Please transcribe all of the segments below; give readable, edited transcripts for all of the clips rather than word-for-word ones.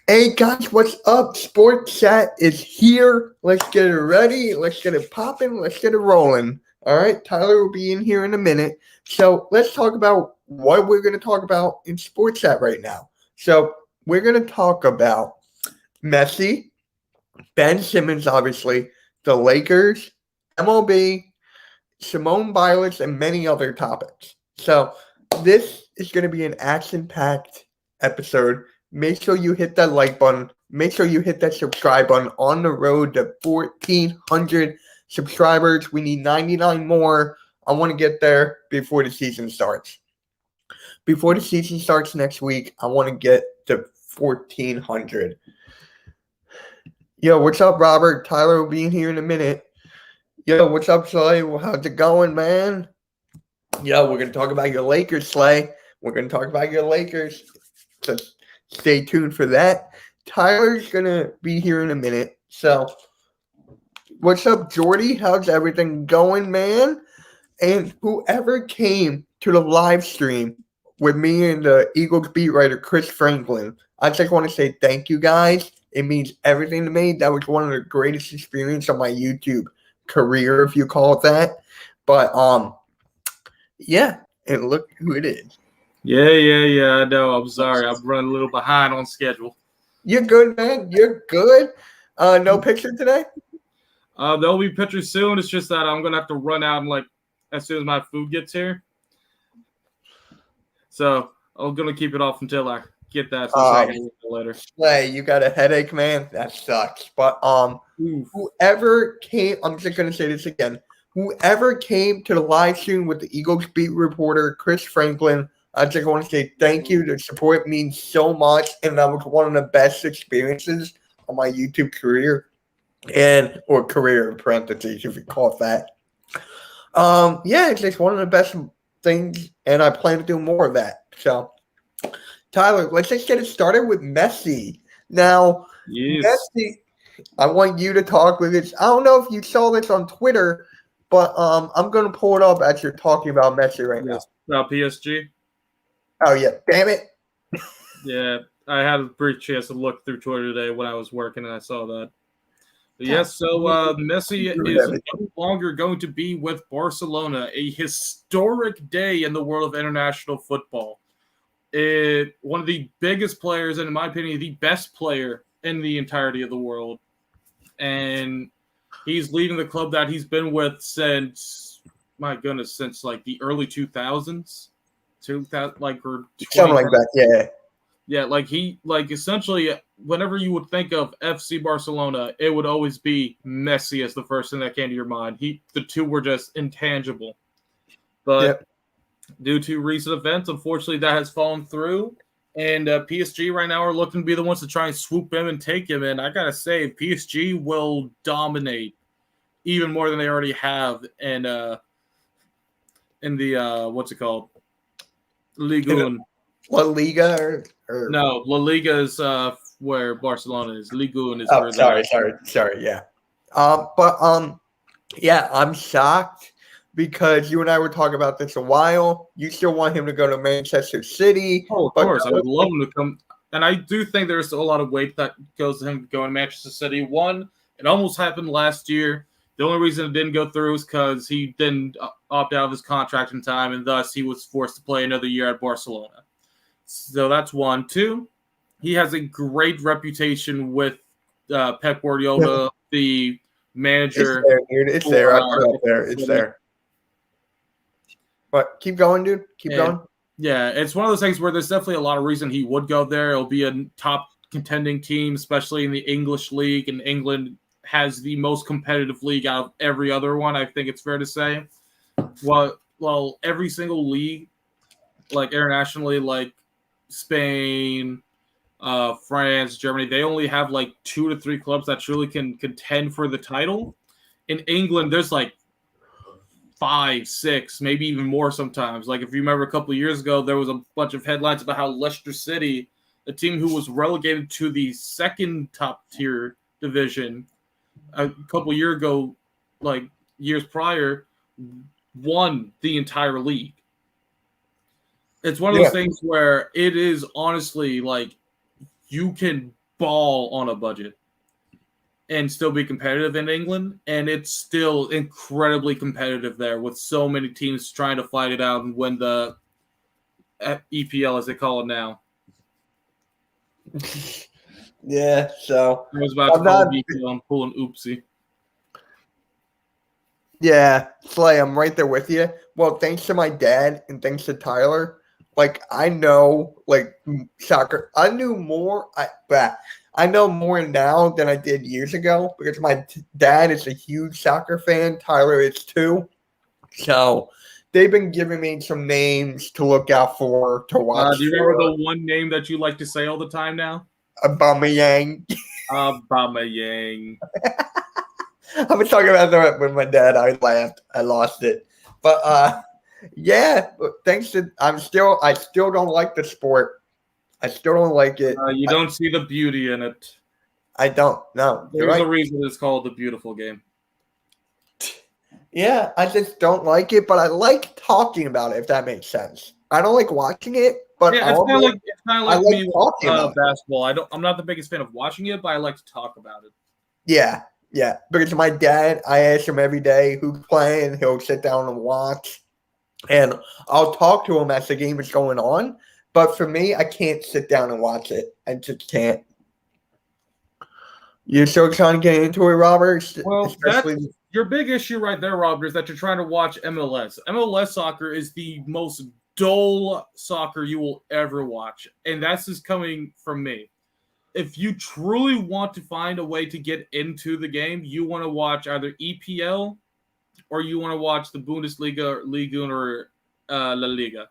Hey guys, what's up? Sports Chat is here. Let's get it ready. Let's get it popping. Let's get it rolling. All right, Tyler will be in here in a minute. So let's talk about what we're going to talk about in Sports Chat right now. So we're going to talk about Messi, Ben Simmons, obviously, the Lakers, MLB, Simone Biles, and many other topics. So this is going to be an action-packed episode. Make sure you hit that like button. Make sure you hit that subscribe button. On the road to 1,400 subscribers. We need 99 more. I want to get there before the season starts. Before the season starts next week, I want to get to 1,400. Yo, what's up, Robert? Tyler will be in here in a minute. Yo, what's up, Slay? How's it going, man? Yo, we're going to talk about your Lakers, Slay. We're going to talk about your Lakers. So stay tuned for that. Tyler's going to be here in a minute. So, what's up, Jordy? How's everything going, man? And whoever came to the live stream with me and the Eagles beat writer, Chris Franklin, I just want to say thank you, guys. It means everything to me. That was one of the greatest experiences of my YouTube career, if you call it that. But, yeah, and look who it is. Yeah. I know. I'm sorry. I'm running a little behind on schedule. You're good, man. You're good. No picture today? There'll be pictures soon. It's just that I'm gonna have to run out and as soon as my food gets here. So I'm gonna keep it off until I get that. Later. Slay, you got a headache, man. That sucks. But whoever came, I'm just gonna say this again. Whoever came to the live stream with the Eagles beat reporter, Chris Franklin, I just want to say thank you. The support means so much, and that was one of the best experiences of my YouTube career, or career in parentheses, if you call it that. Yeah, it's just one of the best things, and I plan to do more of that. So, Tyler, let's just get it started with Messi. Now, yes. Messi, I want you to talk with this. I don't know if you saw this on Twitter, but I'm going to pull it up as you're talking about Messi right now. About PSG? Oh, yeah. Damn it. Yeah, I had a brief chance to look through Twitter today when I was working, and I saw that. But yes, so Messi is no longer going to be with Barcelona, a historic day in the world of international football. One of the biggest players, and in my opinion, the best player in the entirety of the world. And he's leading the club that he's been with since the early 2000s. Or something like that, yeah. Yeah, essentially, whenever you would think of FC Barcelona, it would always be Messi as the first thing that came to your mind. The two were just intangible. But due to recent events, unfortunately, that has fallen through. And PSG right now are looking to be the ones to try and swoop him and take him. And I got to say, PSG will dominate even more than they already have in the, what's it called? Ligue 1. La Liga or No, La Liga is where Barcelona is. Ligue 1 is where. Sorry, yeah. Yeah, I'm shocked because you and I were talking about this a while. You still want him to go to Manchester City? Oh, of course, I would love him to come. And I do think there's a lot of weight that goes to him going to Manchester City. One, it almost happened last year. The only reason it didn't go through is because he didn't opt out of his contract in time, and thus he was forced to play another year at Barcelona. So that's one. Two, he has a great reputation with Pep Guardiola, the manager. It's there. I put it up there. It's there. But keep going, dude. Keep going. Yeah, it's one of those things where there's definitely a lot of reason he would go there. It'll be a top contending team, especially in the English league, and England has the most competitive league out of every other one, I think it's fair to say. Well, every single league, internationally, Spain, France, Germany, they only have 2 to 3 clubs that truly can contend for the title. In England, there's 5, 6, maybe even more sometimes. If you remember a couple of years ago, there was a bunch of headlines about how Leicester City, a team who was relegated to the second top tier division a couple of years ago, years prior, won the entire league. It's one of those things where it is honestly you can ball on a budget and still be competitive in England. And it's still incredibly competitive there with so many teams trying to fight it out and win the EPL, as they call it now. Yeah, so I was about to call it EPL. I'm pulling oopsie. Yeah, Slay, I'm right there with you. Well, thanks to my dad and thanks to Tyler, like I know like soccer. I know more now than I did years ago because my dad is a huge soccer fan. Tyler is too. So they've been giving me some names to look out for to watch. Do you remember the one name that you like to say all the time now? Aubameyang. Aubameyang. I was talking about that with my dad. I laughed. I lost it. But yeah, thanks to I still don't like the sport. I still don't like it. You don't see the beauty in it. I don't. No. There's a reason it's called the beautiful game. Yeah, I just don't like it, but I like talking about it, if that makes sense. I don't like watching it, but yeah, it's kind of like me with basketball. I'm not the biggest fan of watching it, but I like to talk about it. Yeah, yeah. Because my dad, I ask him every day who's playing. He'll sit down and watch, and I'll talk to him as the game is going on. But for me, I can't sit down and watch it. I just can't. You're still trying to get into it, Robert? Well, that's your big issue right there, Robert, is that you're trying to watch MLS. MLS soccer is the most dull soccer you will ever watch, and that's just coming from me. If you truly want to find a way to get into the game, you want to watch either EPL or you want to watch the Bundesliga, Liga, or La Liga.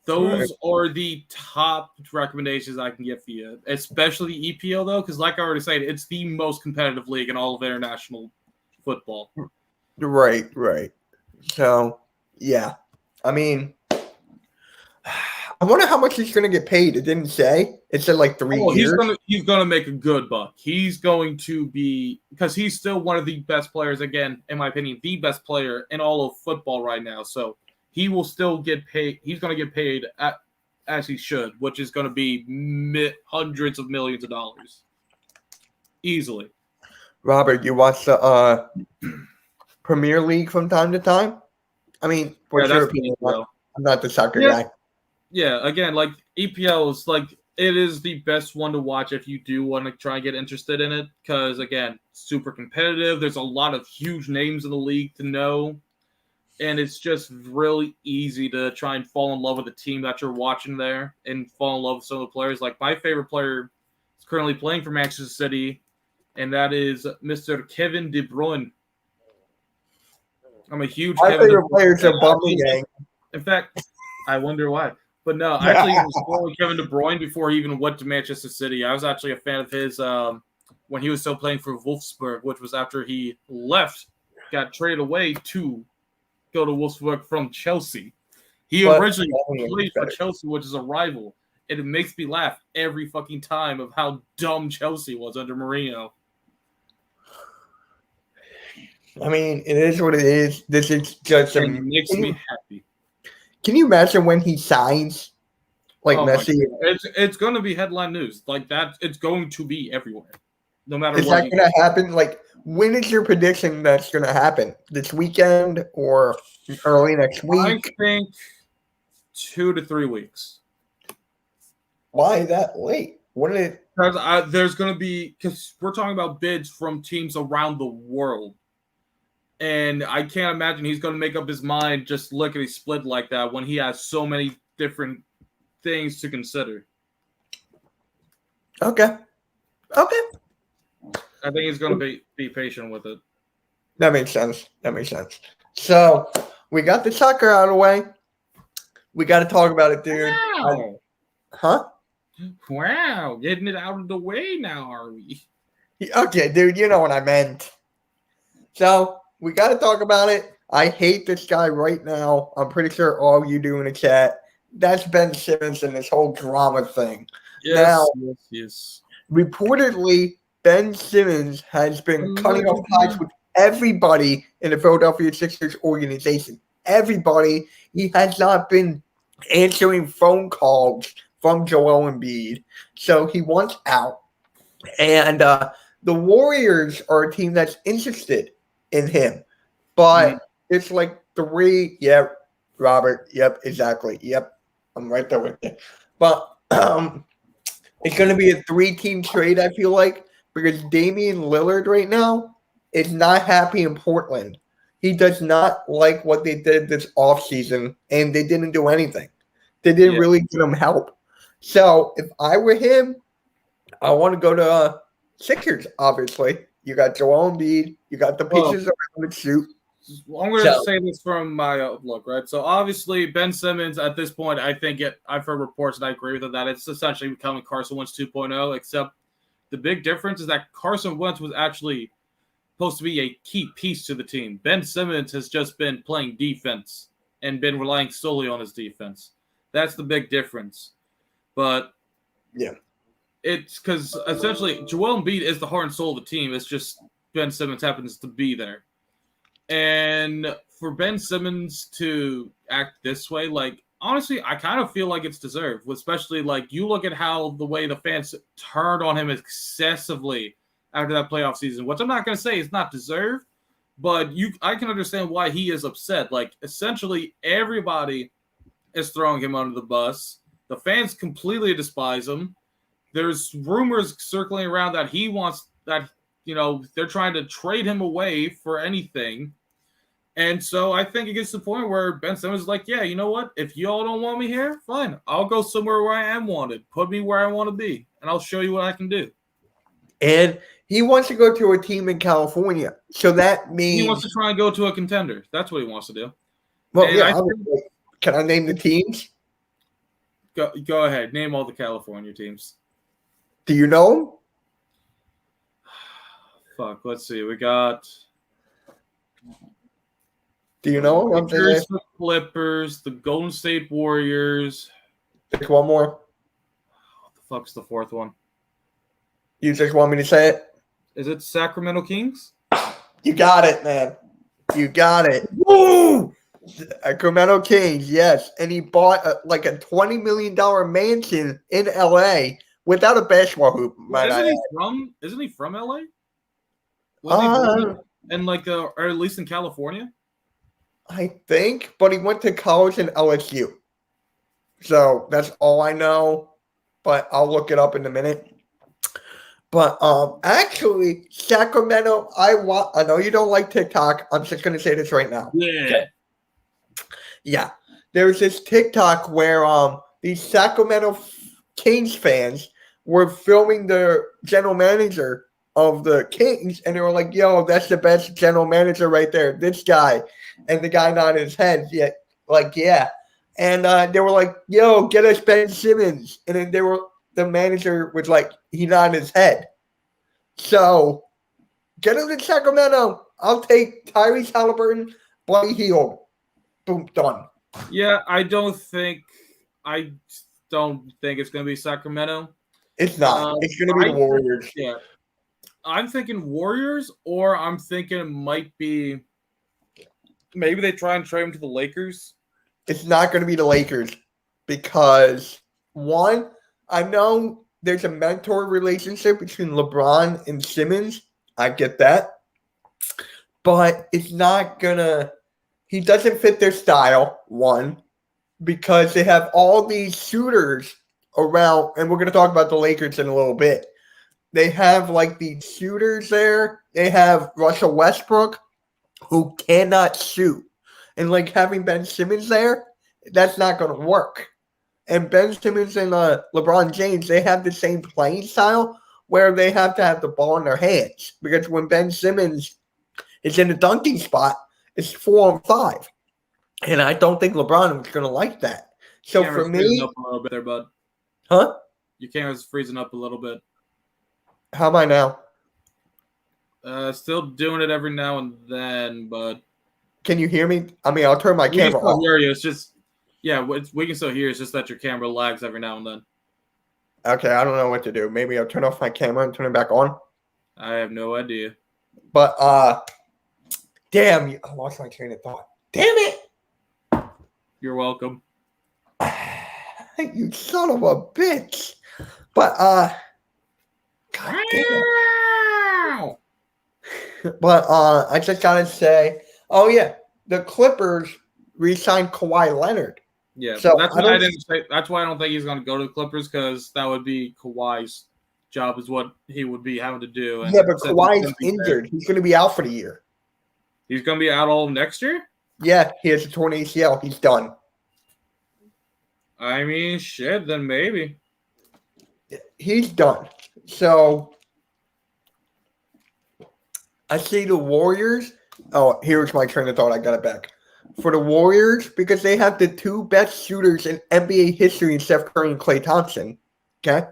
Those are the top recommendations I can get for you, especially EPL, though, because like I already said, it's the most competitive league in all of international football. Right. So, yeah. I mean, I wonder how much he's going to get paid. It didn't say. It said like 3 years. He's going to make a good buck. He's going to be – because he's still one of the best players, again, in my opinion, the best player in all of football right now. So, he will still get paid. He's going to get paid as he should, which is going to be hundreds of millions of dollars. Easily. Robert, you watch the Premier League from time to time? I mean, what's your opinion? I'm not the soccer guy. Yeah, again, like EPL is like it is the best one to watch if you do want to try and get interested in it because, again, super competitive. There's a lot of huge names in the league to know. And it's just really easy to try and fall in love with the team that you're watching there and fall in love with some of the players. Like my favorite player is currently playing for Manchester City, and that is Mr. Kevin De Bruyne. I'm a huge My favorite player is Aubameyang. In fact, I wonder why. But no, I actually was following Kevin De Bruyne before he even went to Manchester City. I was actually a fan of his when he was still playing for Wolfsburg, which was after he left, got traded away to go to Wolfsburg from Chelsea. He originally played for Chelsea, which is a rival, and it makes me laugh every fucking time of how dumb Chelsea was under Mourinho. I mean, it is what it is. This is just it makes me happy. Can you imagine when he signs like Messi? It's going to be headline news. Like that, it's going to be everywhere. No matter what. Is that going to happen? Like, when is your prediction that's going to happen? This weekend or early next week? I think 2 to 3 weeks. Why that late? What did it? Because there's going to be because we're talking about bids from teams around the world, and I can't imagine he's going to make up his mind just lickety split like that when he has so many different things to consider. Okay. I think he's going to be patient with it. That makes sense. So we got the soccer out of the way. We got to talk about it, dude. Wow. Wow. Getting it out of the way now, are we? Okay, dude. You know what I meant. So we got to talk about it. I hate this guy right now. I'm pretty sure all you do in the chat. That's Ben Simmons and this whole drama thing. Yes. Reportedly, Ben Simmons has been cutting off ties with everybody in the Philadelphia Sixers organization. Everybody. He has not been answering phone calls from Joel Embiid. So he wants out. And the Warriors are a team that's interested in him. But it's like three. Yep, Robert. Yep, exactly. Yep, I'm right there with you. But it's going to be a 3-team trade, I feel like, because Damian Lillard right now is not happy in Portland. He does not like what they did this offseason, and they didn't do anything. They didn't really give him help. So if I were him, I want to go to Sixers, obviously. You got Joel Embiid. You got the pieces around the shoot. I'm going to say this from my outlook, right? So obviously Ben Simmons at this point, I think I've heard reports and I agree with it that it's essentially becoming Carson Wentz 2.0, except the big difference is that Carson Wentz was actually supposed to be a key piece to the team. Ben Simmons has just been playing defense and been relying solely on his defense. That's the big difference. But yeah, it's because essentially Joel Embiid is the heart and soul of the team. It's just Ben Simmons happens to be there. And for Ben Simmons to act this way, like, honestly, I kind of feel like it's deserved, especially, like, you look at how the way the fans turned on him excessively after that playoff season, which I'm not going to say is not deserved, but I can understand why he is upset. Like, essentially, everybody is throwing him under the bus. The fans completely despise him. There's rumors circling around that he wants that, they're trying to trade him away for anything. And so I think it gets to the point where Ben Simmons is like, yeah, you know what? If y'all don't want me here, fine. I'll go somewhere where I am wanted. Put me where I want to be, and I'll show you what I can do. And he wants to go to a team in California. So that means he wants to try and go to a contender. That's what he wants to do. Well, can I name the teams? Go ahead. Name all the California teams. Do you know them? Fuck, let's see. We got... Do you know them? The Clippers, the Golden State Warriors. Pick one more. What the fuck's the fourth one? You just want me to say it? Is it Sacramento Kings? You got it, man. You got it. Woo! Sacramento Kings, yes. And he bought a $20 million mansion in L.A. without a basketball hoop. Isn't he from L.A.? Or at least in California? I think, but he went to college in LSU. So that's all I know, but I'll look it up in a minute. But actually, Sacramento, I know you don't like TikTok. I'm just going to say this right now. Yeah. Okay. Yeah. There's this TikTok where these Sacramento Kings fans were filming the general manager of the Kings, and they were like, yo, that's the best general manager right there, this guy. And the guy nodded his head, yeah. And they were like, yo, get us Ben Simmons. And then the manager was like, he nodded his head. So, get him to Sacramento. I'll take Tyrese Halliburton, Buddy Hield. Boom, done. Yeah, I don't think it's going to be Sacramento. It's not. It's going to be the Warriors. Yeah. I'm thinking Warriors, or I'm thinking it might be maybe they try and trade him to the Lakers. It's not going to be the Lakers because, one, I know there's a mentor relationship between LeBron and Simmons. I get that. But it's not going to – he doesn't fit their style, one, because they have all these shooters around – and we're going to talk about the Lakers in a little bit. They have, these shooters there. They have Russell Westbrook, who cannot shoot. And, having Ben Simmons there, that's not going to work. And Ben Simmons and LeBron James, they have the same playing style where they have to have the ball in their hands. Because when Ben Simmons is in the dunking spot, it's 4-on-5. And I don't think LeBron is going to like that. So for me... up a little bit there, bud. Huh? Your camera's freezing up a little bit. How am I now? Still doing it every now and then, but... Can you hear me? I mean, I'll turn my camera off. We can still hear you. It's just... Yeah, we can still hear. It's just that your camera lags every now and then. Okay, I don't know what to do. Maybe I'll turn off my camera and turn it back on. I have no idea. But, damn, I lost my train of thought. Damn it! You're welcome. You son of a bitch. But, God damn. Wow. But I just gotta say, oh yeah, the Clippers re-signed Kawhi Leonard. Yeah, So that's why I didn't say. That's why I don't think he's going to go to the Clippers, because that would be Kawhi's job, is what he would be having to do. And yeah, but since he's Kawhi's gonna be injured. He's going to be out for the year. he's going to be out all next year. Yeah, he has a torn ACL. He's done. I mean, shit. Then maybe. He's done. So I see the Warriors. Oh, here's my train of thought. I got it back. For the Warriors, because they have the two best shooters in NBA history in Steph Curry and Klay Thompson. Okay?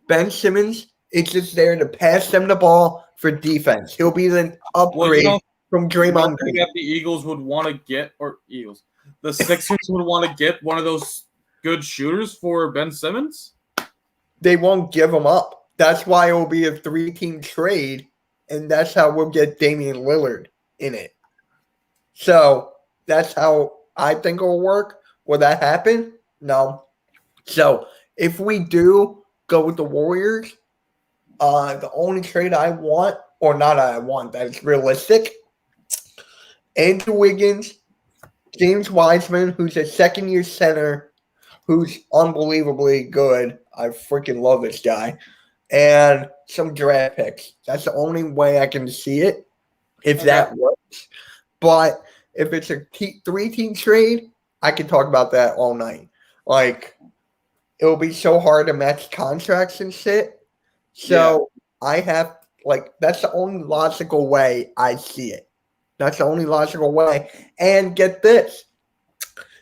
Ben Simmons is just there to pass them the ball for defense. He'll be an upgrade from Draymond Green. That the Eagles would want to get, or Eagles, the Sixers would want to get one of those good shooters for Ben Simmons? They won't give him up. That's why it will be a 3-team trade, and that's how we'll get Damian Lillard in it. So that's how I think it will work. Will that happen? No. So if we do go with the Warriors, the only trade I want, or not I want, that is realistic, Andrew Wiggins, James Wiseman, who's a second-year center, who's unbelievably good. I freaking love this guy. And some draft picks. That's the only way I can see it, if that works. But if it's a 3-team trade, I can talk about that all night. Like, it'll be so hard to match contracts and shit. So I have, like, that's the only logical way I see it. That's the only logical way. And get this.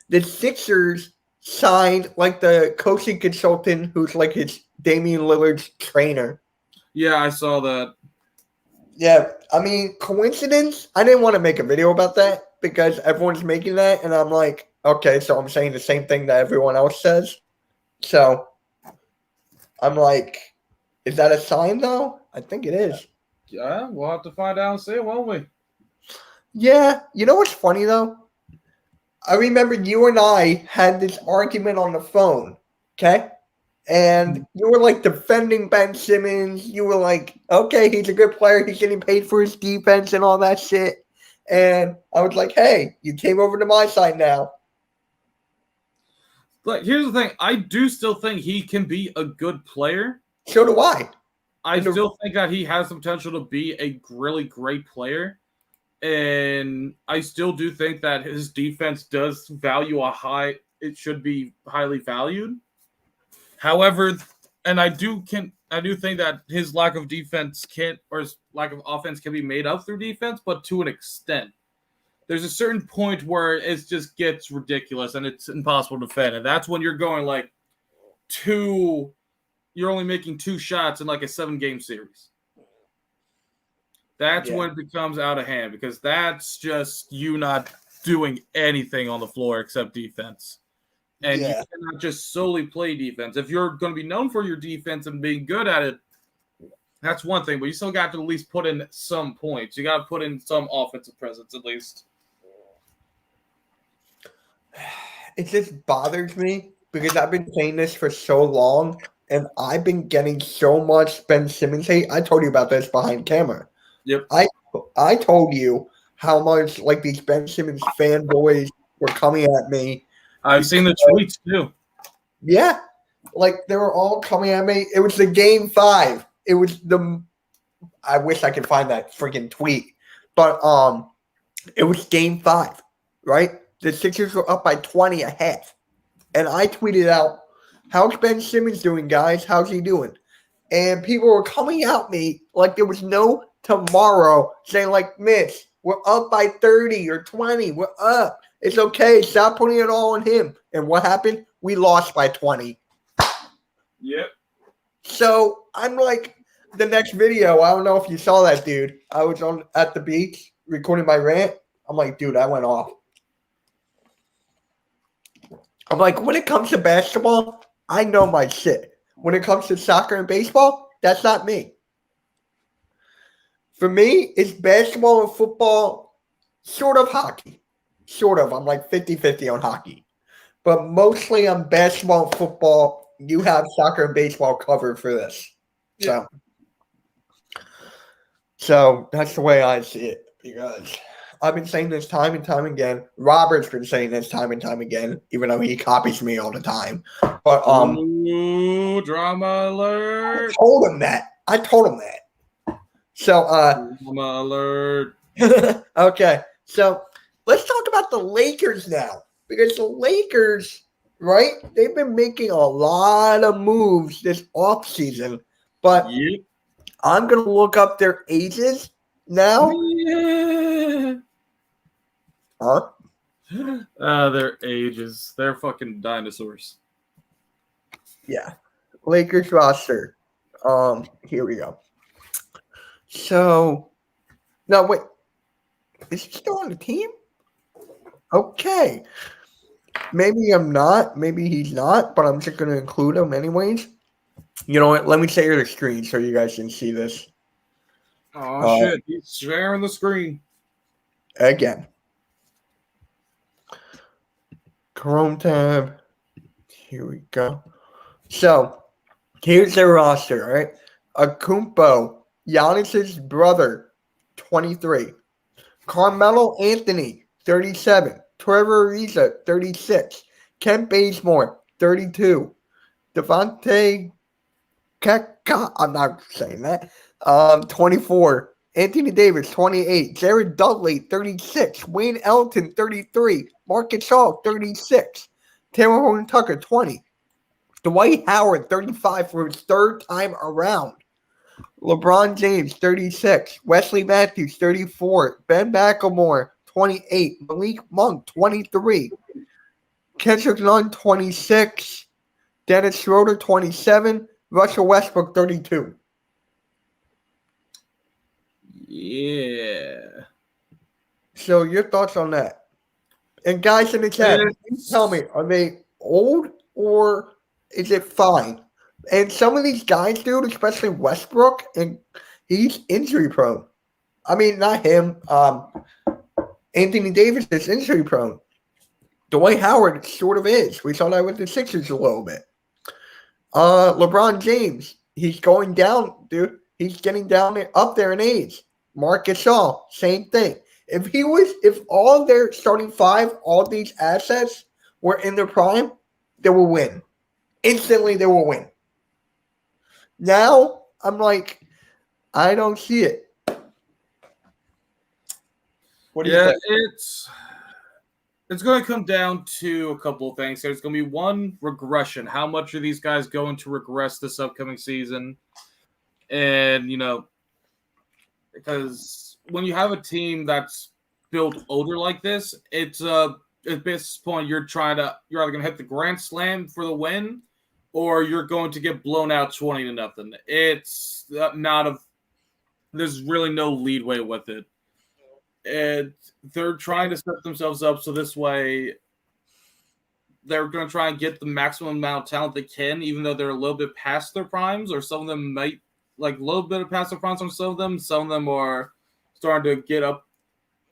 The Sixers signed, like, the coaching consultant who's, like, his Damian Lillard's trainer. Yeah, I saw that. Yeah, I mean, coincidence? I didn't want to make a video about that because everyone's making that, and I'm like, okay, so I'm saying the same thing that everyone else says. So I'm like, is that a sign, though? I think it is. Yeah, we'll have to find out and see, won't we? Yeah, you know what's funny, though? I remember you and I had this argument on the phone, okay? And you were like defending Ben Simmons. You were like, okay, he's a good player. He's getting paid for his defense and all that shit. And I was like, hey, you came over to my side now. But here's the thing. I do still think he can be a good player. So do I. I still think that he has the potential to be a really great player. And I still do think that his defense does value it should be highly valued. However, and I do think that his lack of defense his lack of offense can be made up through defense, but to an extent. There's a certain point where it just gets ridiculous and it's impossible to defend. And that's when you're going like you're only making 2 shots in like a 7-game series. That's when it becomes out of hand, because that's just you not doing anything on the floor except defense. And you cannot just solely play defense. If you're going to be known for your defense and being good at it, that's one thing. But you still got to at least put in some points. You got to put in some offensive presence at least. It just bothers me because I've been saying this for so long, and I've been getting so much Ben Simmons hate. I told you about this behind camera. Yep. I told you how much like these Ben Simmons fanboys were coming at me. I've seen the tweets too. Yeah. Like they were all coming at me. It was the game 5. It was I wish I could find that freaking tweet. But it was game 5, right? The Sixers were up by 20 at half. And I tweeted out, how's Ben Simmons doing, guys? How's he doing? And people were coming at me like there was no tomorrow, saying like, Mitch, we're up by 30 or 20. We're up. It's okay. Stop putting it all on him. And what happened? We lost by 20. Yep. So I'm like, the next video, I don't know if you saw that, dude. I was at the beach recording my rant. I'm like, dude, I went off. I'm like, when it comes to basketball, I know my shit. When it comes to soccer and baseball, that's not me. For me, it's basketball and football, sort of hockey. Sort of. I'm like 50-50 on hockey. But mostly on basketball and football. You have soccer and baseball covered for this. So that's the way I see it, because I've been saying this time and time again. Robert's been saying this time and time again, even though he copies me all the time. But Ooh, drama alert! I told him that. So Drama alert. okay. So let's talk about the Lakers now, because the Lakers, right? They've been making a lot of moves this offseason, but Yep. I'm gonna look up their ages now. Yeah. Huh? Their ages. They're fucking dinosaurs. Yeah. Lakers roster. Here we go. So, no, wait. Is he still on the team? Okay. Maybe I'm not. Maybe he's not, but I'm just going to include him anyways. You know what? Let me share the screen so you guys can see this. Oh, shit. He's sharing the screen. Again. Chrome tab. Here we go. So, here's their roster, all right? Akumpo, Giannis's brother, 23. Carmelo Anthony, 37. Trevor Ariza, 36. Kent Bazemore, 32. Devontae Keka, I'm not saying that, 24. Anthony Davis, 28. Jared Dudley, 36. Wayne Ellington, 33. Marcus Shaw, 36. Taylor Horton Tucker, 20. Dwight Howard, 35 for his third time around. LeBron James, 36. Wesley Matthews, 34. Ben McLemore, 28. Malik Monk, 23. Kendrick Nunn, 26. Dennis Schroeder, 27. Russell Westbrook, 32. Yeah. So your thoughts on that? And guys in the chat, tell me, are they old or is it fine? And some of these guys, dude, especially Westbrook, and he's injury prone. I mean, not him. Anthony Davis is injury prone. Dwight Howard sort of is. We saw that with the Sixers a little bit. LeBron James, he's going down, dude. He's getting down there, up there in age. Marc Gasol, same thing. If all their starting five, all these assets were in their prime, they will win. Instantly, they will win. Now, I'm like, I don't see it. What do you think? It's going to come down to a couple of things. There's going to be one, regression. How much are these guys going to regress this upcoming season? And, because when you have a team that's built older like this, at this point, you're either going to hit the grand slam for the win, or you're going to get blown out 20-0. It's there's really no leadway with it. And they're trying to set themselves up so this way they're going to try and get the maximum amount of talent they can, even though they're a little bit past their primes, or some of them might like a little bit past their primes on some of them. Some of them are starting to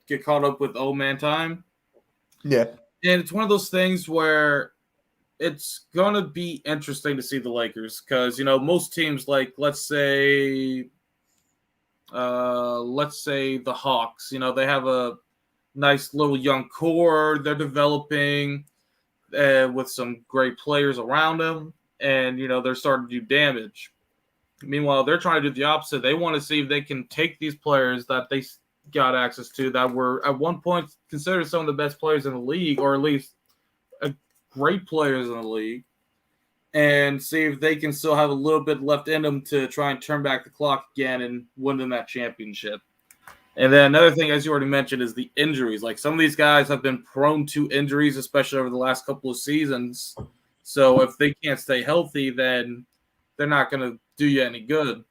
get caught up with old man time. Yeah. And it's one of those things where it's going to be interesting to see the Lakers because, most teams, like let's say the Hawks, they have a nice little young core they're developing with some great players around them, and they're starting to do damage. Meanwhile, they're trying to do the opposite. They want to see if they can take these players that they got access to that were at one point considered some of the best players in the league, or at least great players in the league, and see if they can still have a little bit left in them to try and turn back the clock again and win them that championship. And then another thing, as you already mentioned, is the injuries. Like some of these guys have been prone to injuries, especially over the last couple of seasons. So if they can't stay healthy, then they're not going to do you any good.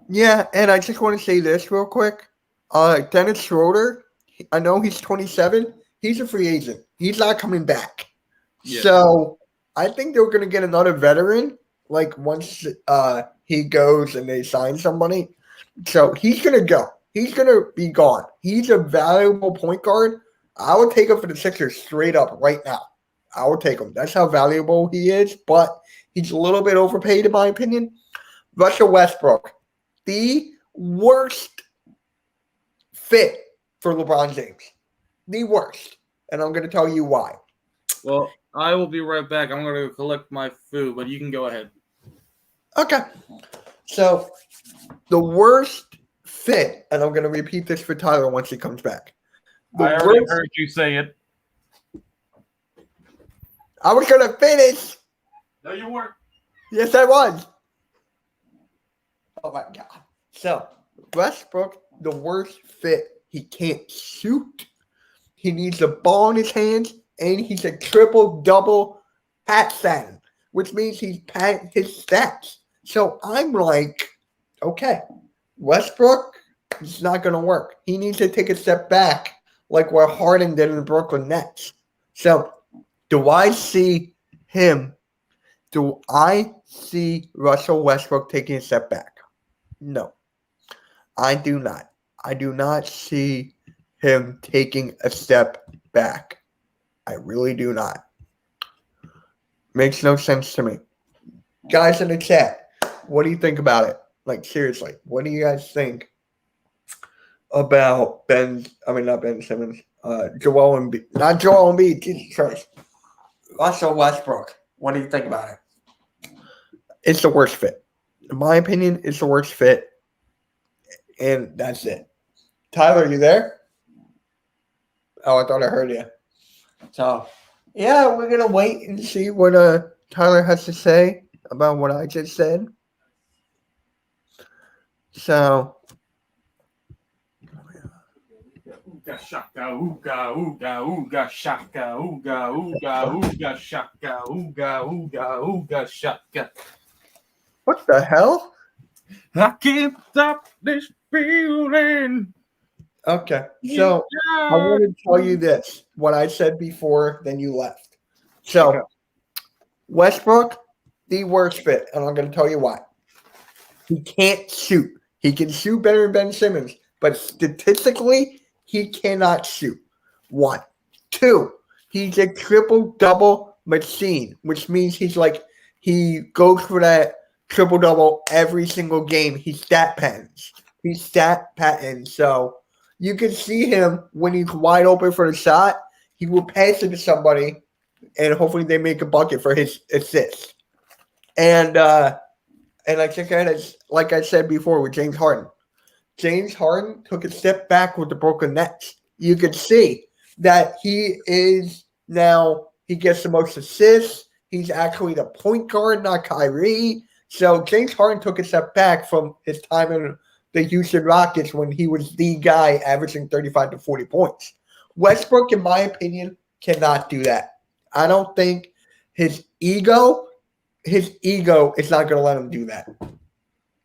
Yeah, and I just want to say this real quick. Dennis Schroeder, I know he's 27. He's a free agent. He's not coming back. Yeah. So I think they're going to get another veteran, like once he goes and they sign somebody. So he's going to go. He's going to be gone. He's a valuable point guard. I would take him for the Sixers straight up right now. I will take him. That's how valuable he is, but he's a little bit overpaid in my opinion. Russell Westbrook, the worst fit for LeBron James. The worst. And I'm going to tell you why. Well, I will be right back. I'm going to collect my food, but you can go ahead. Okay. So, the worst fit, and I'm going to repeat this for Tyler once he comes back. I already heard you say it. I was going to finish. No, you weren't. Yes, I was. Oh, my God. So, Westbrook, the worst fit. He can't shoot. He needs the ball in his hands, and he's a triple-double pat Saturn, which means he's patting his stats. So I'm like, okay, Westbrook, it's not going to work. He needs to take a step back like what Harden did in the Brooklyn Nets. So do I see Russell Westbrook taking a step back? No, I do not. I do not see him taking a step back. I really do not. Makes no sense to me. Guys in the chat, what do you think about it? Like, seriously, what do you guys think about not Ben Simmons, Joel Embiid, not Joel Embiid, Jesus Christ, Russell Westbrook. What do you think about it? It's the worst fit. In my opinion, it's the worst fit. And that's it. Tyler, you there? Oh, I thought I heard you. So, yeah, we're going to wait and see what Tyler has to say about what I just said. So, Ooga shaka, ooga, ooga, ooga shaka, ooga, ooga, ooga shaka, ooga, ooga, ooga shaka. what the hell? I can't stop this feeling. Okay, so I want to tell you this, what I said before, then you left. So, Okay. Westbrook, the worst fit, and I'm going to tell you why. He can't shoot. He can shoot better than Ben Simmons, but statistically, he cannot shoot. 1. 2, he's a triple-double machine, which means he goes for that triple-double every single game. He's stat patterns. So, you can see him when he's wide open for the shot. He will pass it to somebody, and hopefully they make a bucket for his assist. And I think like I said before with James Harden. James Harden took a step back with the Brooklyn Nets. You could see that he gets the most assists. He's actually the point guard, not Kyrie. So James Harden took a step back from his time in the Houston Rockets when he was the guy averaging 35 to 40 points. Westbrook, in my opinion, cannot do that. I don't think his ego is not going to let him do that.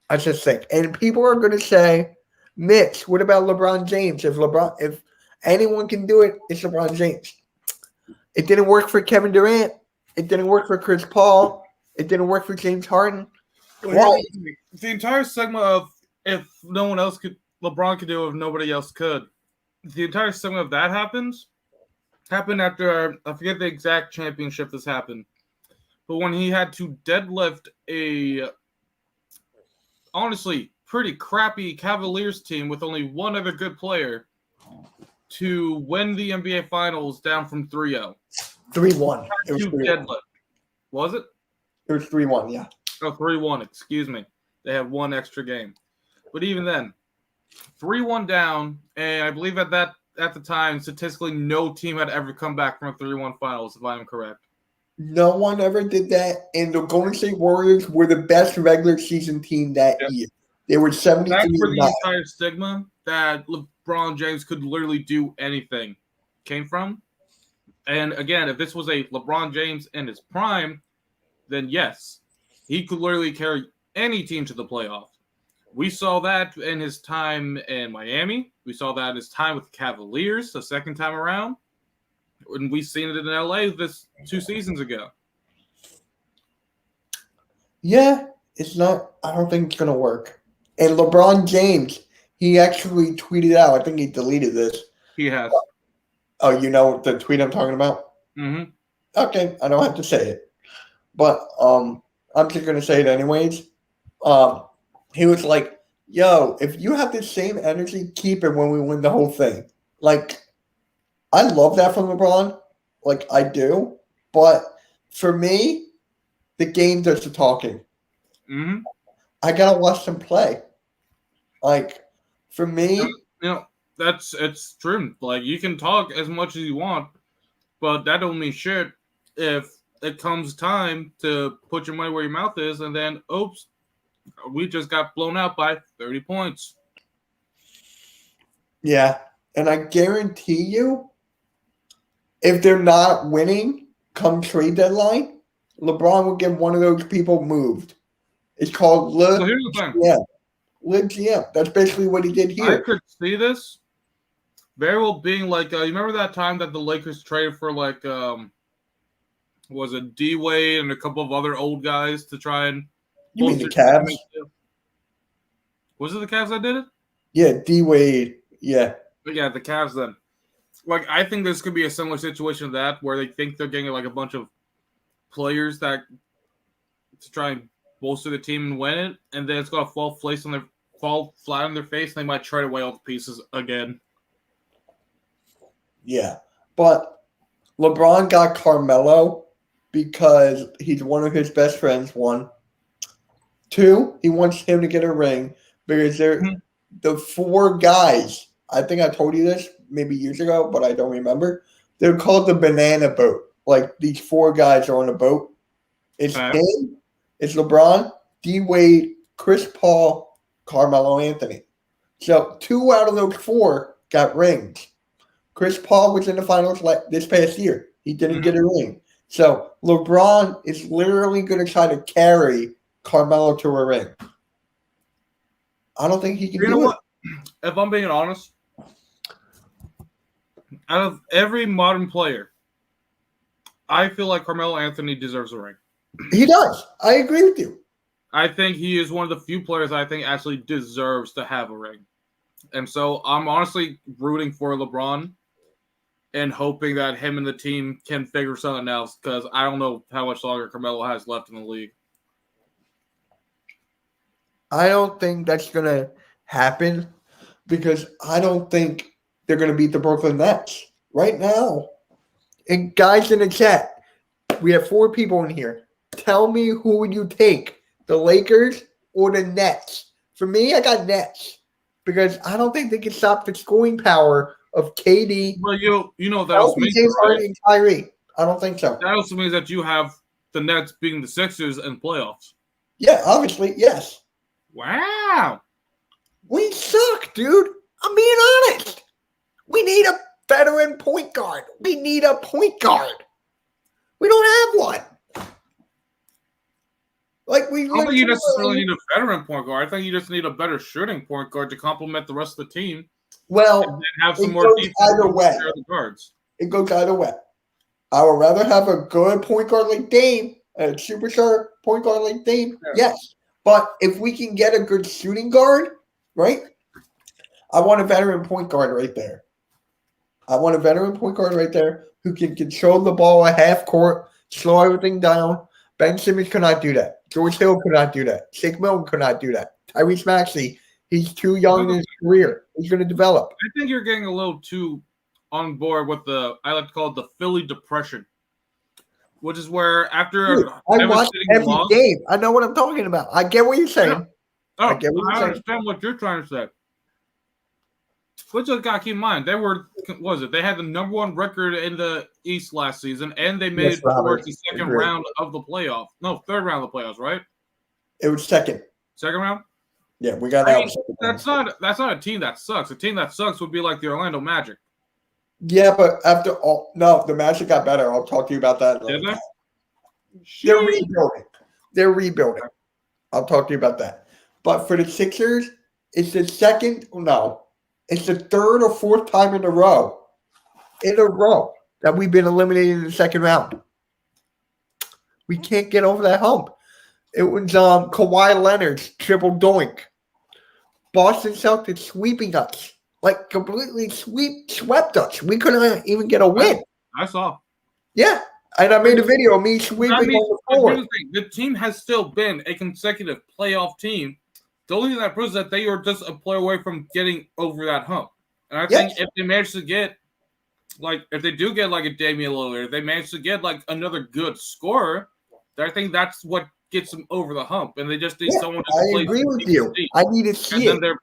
I just think. And people are going to say, Mitch, what about LeBron James? If anyone can do it, it's LeBron James. It didn't work for Kevin Durant. It didn't work for Chris Paul. It didn't work for James Harden. Well, the entire segment of if no one else could, LeBron could do it if nobody else could. The entire segment of that happened after, I forget the exact championship this happened, but when he had to deadlift a, honestly, pretty crappy Cavaliers team with only one other good player to win the NBA Finals down from 3-0. 3-1. It was 3-1. Deadlift. Was it? It was 3-1, yeah. Oh, 3-1, excuse me. They had one extra game. But even then, 3-1 down, and I believe at the time, statistically, no team had ever come back from a 3-1 finals, if I'm correct. No one ever did that, and the Golden State Warriors were the best regular season team that year. They were 72. That's where the entire stigma that LeBron James could literally do anything came from. And again, if this was a LeBron James in his prime, then yes, he could literally carry any team to the playoffs. We saw that in his time in Miami. We saw that in his time with the Cavaliers the second time around. And we've seen it in LA this 2 seasons ago. Yeah, it's not. I don't think it's going to work. And LeBron James, he actually tweeted out. I think he deleted this. He has. Oh, you know the tweet I'm talking about? Mm-hmm. Okay, I don't have to say it, but I'm just gonna say it anyways. He was like, "Yo, if you have the same energy, keep it when we win the whole thing." Like, I love that from LeBron. Like, I do, but for me, the game does the talking. Mm-hmm. I gotta watch them play. Like, for me, It's true. Like you can talk as much as you want, but that don't mean shit if it comes time to put your money where your mouth is, and then oops, we just got blown out by 30 points. yeah, and I guarantee you, if they're not winning come trade deadline, LeBron will get one of those people moved. It's called So here's the thing. Live GM. That's basically what he did I here. could see this very well being like, you remember that time that the Lakers traded for like, was it D Wade and a couple of other old guys to try and You mean the bolster Cavs? Was it the Cavs that did it? Yeah, D Wade. Yeah. But yeah, the Cavs then. Like, I think this could be a similar situation to that where they think they're getting like a bunch of players that to try and bolster the team and win it, and then it's gonna fall flat on their face, and they might trade away all the pieces again. Yeah. But LeBron got Carmelo because he's one of his best friends, one. Two, he wants him to get a ring because they're the four guys. I think I told you this maybe years ago, but I don't remember. They're called the banana boat. Like these four guys are on a boat. It's him, it's LeBron, D Wade, Chris Paul, Carmelo Anthony. So 2 out of those 4 got rings. Chris Paul was in the finals this past year. He didn't get a ring. So LeBron is literally going to try to carry Carmelo to a ring. I don't think he can do it. If I'm being honest, out of every modern player, I feel like Carmelo Anthony deserves a ring. He does. I agree with you. I think he is one of the few players I think actually deserves to have a ring. And so I'm honestly rooting for LeBron and hoping that him and the team can figure something else because I don't know how much longer Carmelo has left in the league. I don't think that's going to happen because I don't think they're going to beat the Brooklyn Nets right now. And guys in the chat, we have 4 people in here. Tell me who would you take, the Lakers or the Nets? For me, I got Nets because I don't think they can stop the scoring power of KD. Well, you know that also means right? Kyrie. I don't think so. That also means that you have the Nets beating the Sixers in playoffs. Yeah, obviously, yes. Wow. We suck, dude. I'm being honest. We need a veteran point guard. We need a point guard. We don't have one. Like I don't think you necessarily need a veteran point guard. I think you just need a better shooting point guard to complement the rest of the team. Well, and then have some more defense either way. The guards. It goes either way. I would rather have a good point guard like Dame, a superstar point guard like Dame. Yeah. Yes. But if we can get a good shooting guard, right? I want a veteran point guard right there. I want a veteran point guard right there who can control the ball at half court, slow everything down. Ben Simmons could not do that. George Hill could not do that. Shake Milton could not do that. Tyrese Maxey, he's too young in his career. He's going to develop. I think you're getting a little too on board with I like to call it the Philly depression, which is where after I watch every game. I know what I'm talking about. I get what you're saying. Yeah. I understand what you're trying to say. But you got to keep in mind, they had the number 1 record in the East last season, and they made it towards the second round of the playoffs. No, third round of the playoffs, right? It was second. Second round? Yeah, we got out. That's not a team that sucks. A team that sucks would be like the Orlando Magic. Yeah, but after all, no, the Magic got better. I'll talk to you about that. Did they? They're rebuilding. They're rebuilding. I'll talk to you about that. But for the Sixers, it's the it's the 3rd or 4th time in a row that we've been eliminated in the second round. We can't get over that hump. It was Kawhi Leonard's triple doink. Boston Celtics sweeping us. Like completely swept us. We couldn't even get a win. I saw. Yeah. And I made a video of me sweeping I mean, on the floor. the team has still been a consecutive playoff team. The only thing that proves that they are just a player away from getting over that hump. And I think if they manage to get, if they do get like a Damian Lillard, if they manage to get like another good scorer, I think that's what gets them over the hump. And they just need someone to play. I agree with you. I need to see it.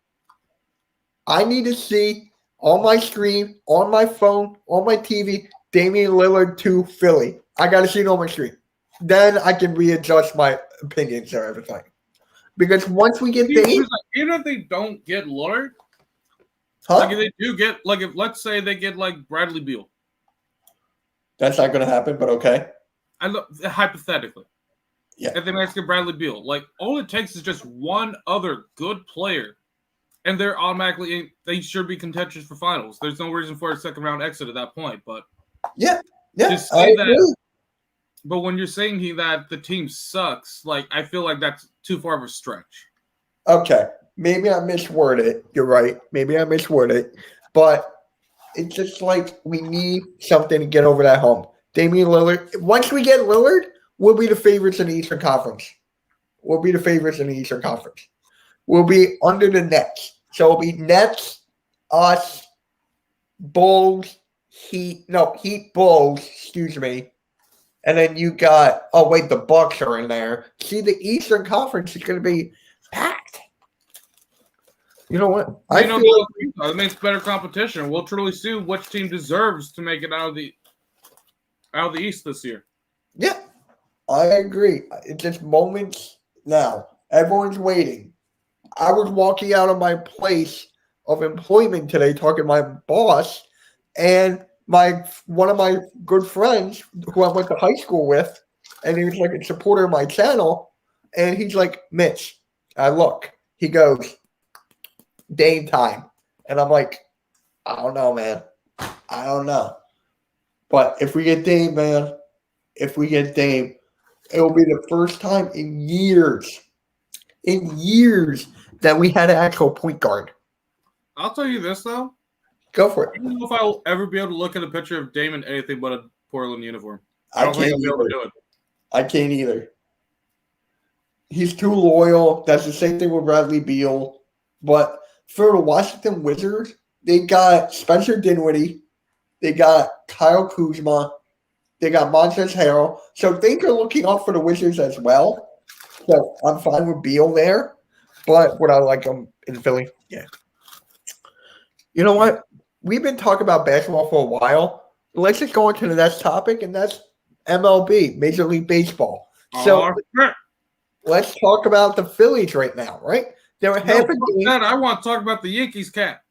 I need to see on my screen, on my phone, on my TV, Damian Lillard to Philly. I got to see it on my screen. Then I can readjust my opinions or everything. Because once we get Dame, even if they don't get Lillard, if they do get, if let's say they get Bradley Beal. That's not going to happen, but okay. Hypothetically. Yeah. If they manage to get Bradley Beal, all it takes is just one other good player, and they're automatically they should be contenders for finals. There's no reason for a second round exit at that point, but yeah, just say that. But when you're saying that the team sucks, I feel like that's too far of a stretch. Okay, maybe I misworded it. You're right. Maybe I misworded it, but it's just we need something to get over that hump. Damian Lillard. Once we get Lillard, we'll be the favorites in the Eastern Conference. We'll be under the Nets. So it'll be Nets, us, Bulls, Heat, Bulls, excuse me. And then you got, the Bucks are in there. See, the Eastern Conference is going to be packed. You know what? It makes better competition. We'll truly see which team deserves to make it out of the East this year. Yeah, I agree. It's just moments now. Everyone's waiting. I was walking out of my place of employment today talking to my boss, and one of my good friends who I went to high school with, and he was a supporter of my channel, and he's like, Mitch, I look. He goes, Dame time. And I'm like, I don't know, man. I don't know. But if we get Dame, man, it will be the first time in years that we had an actual point guard. I'll tell you this, though. Go for it. I don't know if I will ever be able to look at a picture of Dame in anything but a Portland uniform. I don't think I'll be able to do it. I can't either. He's too loyal. That's the same thing with Bradley Beal. But for the Washington Wizards, they got Spencer Dinwiddie. They got Kyle Kuzma. They got Montrezl Harrell. So things are looking up for the Wizards as well. So I'm fine with Beal there. But would I like him in Philly? Yeah. You know what? We've been talking about basketball for a while. Let's just go on to the next topic, and that's MLB, Major League Baseball. So let's talk about the Phillies right now, right? They were half a game. I want to talk about the Yankees cap.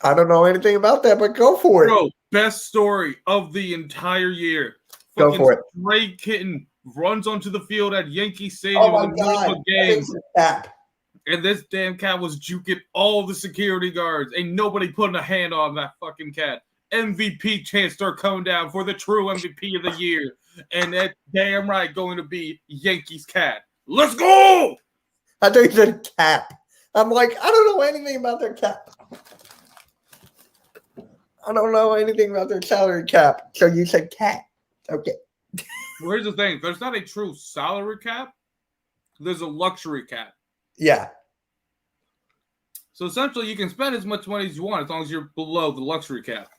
I don't know anything about that, but go for it. Bro, best story of the entire year. Go for it. Stray Kitten runs onto the field at Yankee Stadium in the middle of a game. And this damn cat was juking all the security guards. Ain't nobody putting a hand on that fucking cat. MVP chance start coming down for the true MVP of the year. And that damn right going to be Yankees cat. Let's go! I thought you said cap. I'm like, I don't know anything about their cap. I don't know anything about their salary cap. So you said cat. Okay. Well, here's the thing. There's not a true salary cap. There's a luxury cap. Yeah. So essentially, you can spend as much money as you want as long as you're below the luxury cap.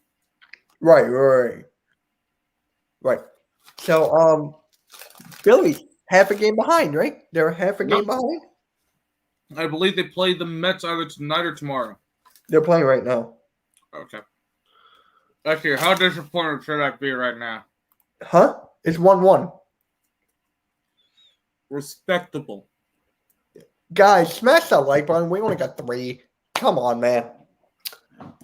Right. So, Philly, half a game behind, right? They're half a game behind? I believe they play the Mets either tonight or tomorrow. They're playing right now. Okay. Actually, how disappointed should I be right now? Huh? It's 1-1. Respectable. Guys, smash that like button. We only got 3. Come on, man.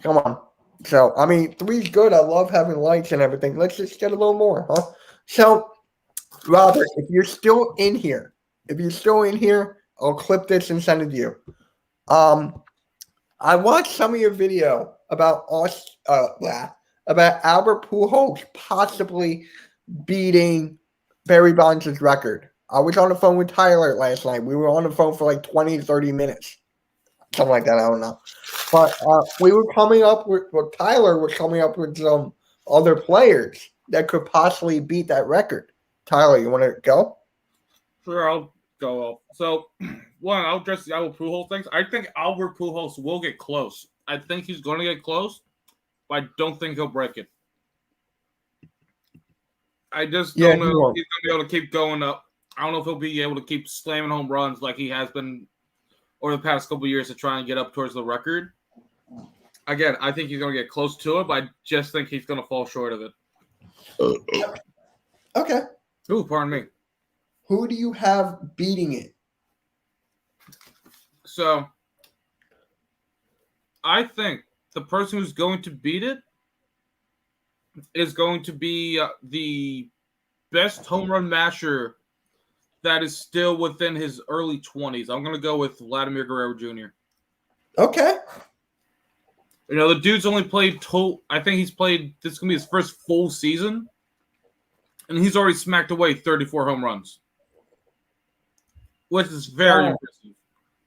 Come on. So, 3's good. I love having likes and everything. Let's just get a little more, huh? So, Robert, if you're still in here, I'll clip this and send it to you. I watched some of your video about Albert Pujols possibly beating Barry Bonds' record. I was on the phone with Tyler last night. We were on the phone for 20 to 30 minutes. Something like that. I don't know. But we were coming up with, Tyler was coming up with some other players that could possibly beat that record. Tyler, you want to go? Sure, I'll go off. So, one, I'll address the Albert Pujols things. I think Albert Pujols will get close. I think he's going to get close, but I don't think he'll break it. I just don't know if he's going to be able to keep going up. I don't know if he'll be able to keep slamming home runs like he has been over the past couple of years to try and get up towards the record. Again, I think he's going to get close to it, but I just think he's going to fall short of it. Okay. Ooh, pardon me. Who do you have beating it? So, I think the person who's going to beat it is going to be the best home run masher that is still within his early 20s. I'm going to go with Vladimir Guerrero Jr. Okay. You know, the dude's only played I think he's played, this is going to be his first full season, and he's already smacked away 34 home runs, which is very impressive.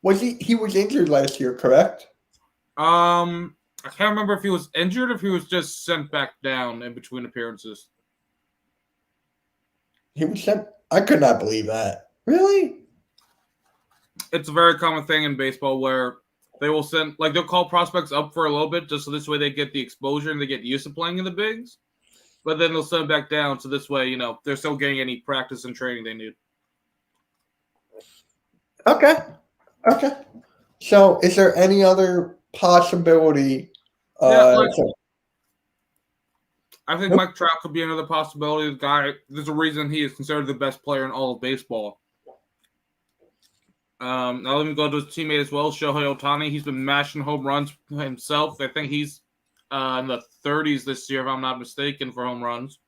Was he was injured last year, correct? I can't remember if he was injured or if he was just sent back down in between appearances. He was sent. I could not believe that. Really? It's a very common thing in baseball where they will send, like, they'll call prospects up for a little bit just so this way they get the exposure and they get used to playing in the bigs. But then they'll send them back down so this way, you know, they're still getting any practice and training they need. Okay. So, is there any other possibility? I think Mike Trout could be another possibility. The guy, there's a reason he is considered the best player in all of baseball. Now let me go to his teammate as well, Shohei Ohtani. He's been mashing home runs himself. I think he's in the 30s this year, if I'm not mistaken, for home runs.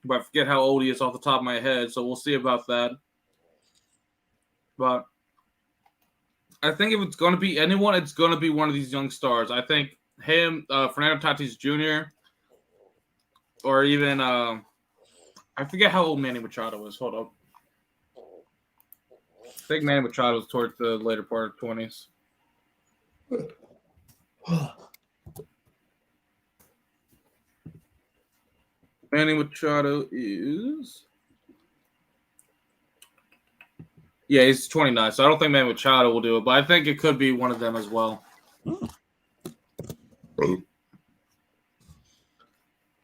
But I forget how old he is off the top of my head, so we'll see about that. But I think if it's going to be anyone, it's going to be one of these young stars. I think him, Fernando Tatis Jr., or even, I forget how old Manny Machado is. Hold up. I think Manny Machado was towards the later part of 20s. Manny Machado is... Yeah, he's 29, so I don't think Manny Machado will do it, but I think it could be one of them as well.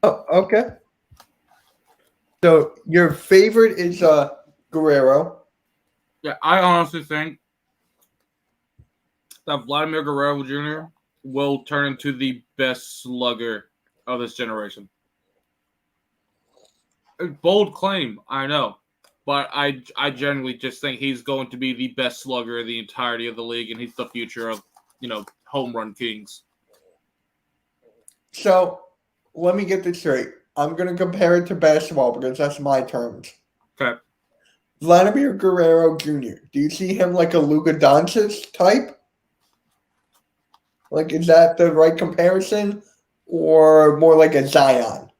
Oh, okay. So your favorite is Guerrero. Yeah, I honestly think that Vladimir Guerrero Jr. will turn into the best slugger of this generation. A bold claim, I know, but I generally just think he's going to be the best slugger of the entirety of the league, and he's the future of, you know, home run kings. So let me get this straight. I'm going to compare it to basketball because that's my terms. Okay. Vladimir Guerrero Jr. Do you see him like a Luka Doncic type? Like, is that the right comparison? Or more like a Zion?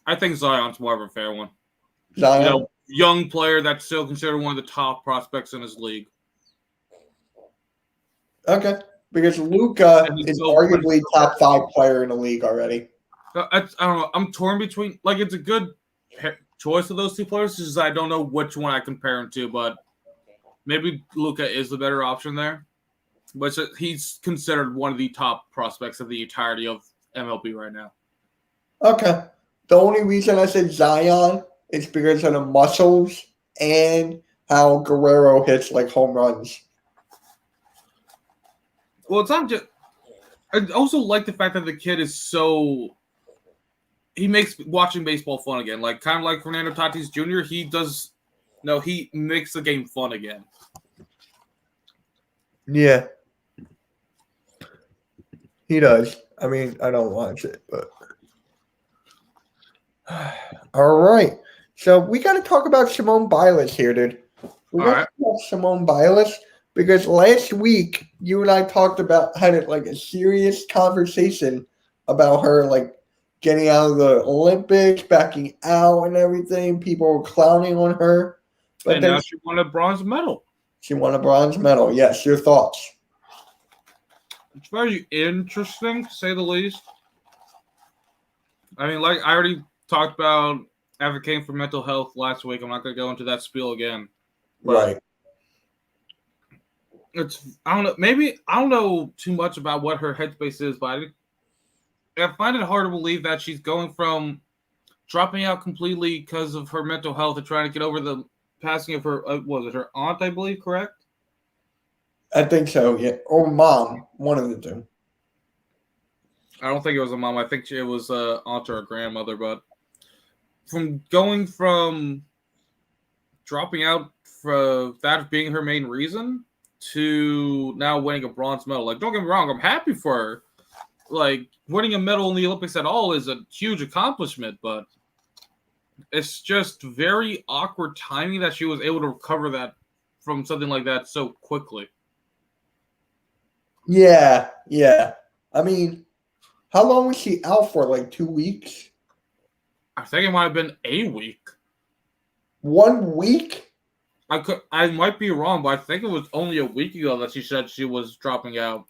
I think Zion's more of a fair one. Zion? You know, young player that's still considered one of the top prospects in his league. Okay. Because Luka is arguably top 5 player in the league already. I don't know. I'm torn between, like, it's a good choice of those two players. Just I don't know which one I compare him to, but maybe Luka is the better option there. But he's considered one of the top prospects of the entirety of MLB right now. Okay. The only reason I said Zion is because of the muscles and how Guerrero hits like home runs. Well, it's not just. I also like the fact that the kid is so. He makes watching baseball fun again. Like, kind of like Fernando Tatis Jr., he makes the game fun again. Yeah. He does. I mean, I don't watch it, but. All right. So we got to talk about Simone Biles here, dude. We got to talk about Simone Biles because last week you and I had like a serious conversation about her, like, getting out of the Olympics, backing out and everything. People were clowning on her. But now she won a bronze medal. She won a bronze medal. Yes, your thoughts? It's very interesting, to say the least. I mean, like I already talked about advocating for mental health last week. I'm not going to go into that spiel again. But Right. I don't know. Maybe I don't know too much about what her headspace is, but I find it hard to believe that she's going from dropping out completely because of her mental health and trying to get over the passing of her, was it her aunt, I believe, correct? I think so, yeah. Or mom, one of the two. I don't think it was a mom. I think it was a aunt or a grandmother. But from going from dropping out for that being her main reason to now winning a bronze medal. Like, don't get me wrong, I'm happy for her. Like, winning a medal in the Olympics at all is a huge accomplishment, but it's just very awkward timing that she was able to recover that from something like that so quickly. Yeah, yeah. I mean, how long was she out for? Like 2 weeks? I think it might have been a week. 1 week? I might be wrong, but I think it was only a week ago that she said she was dropping out.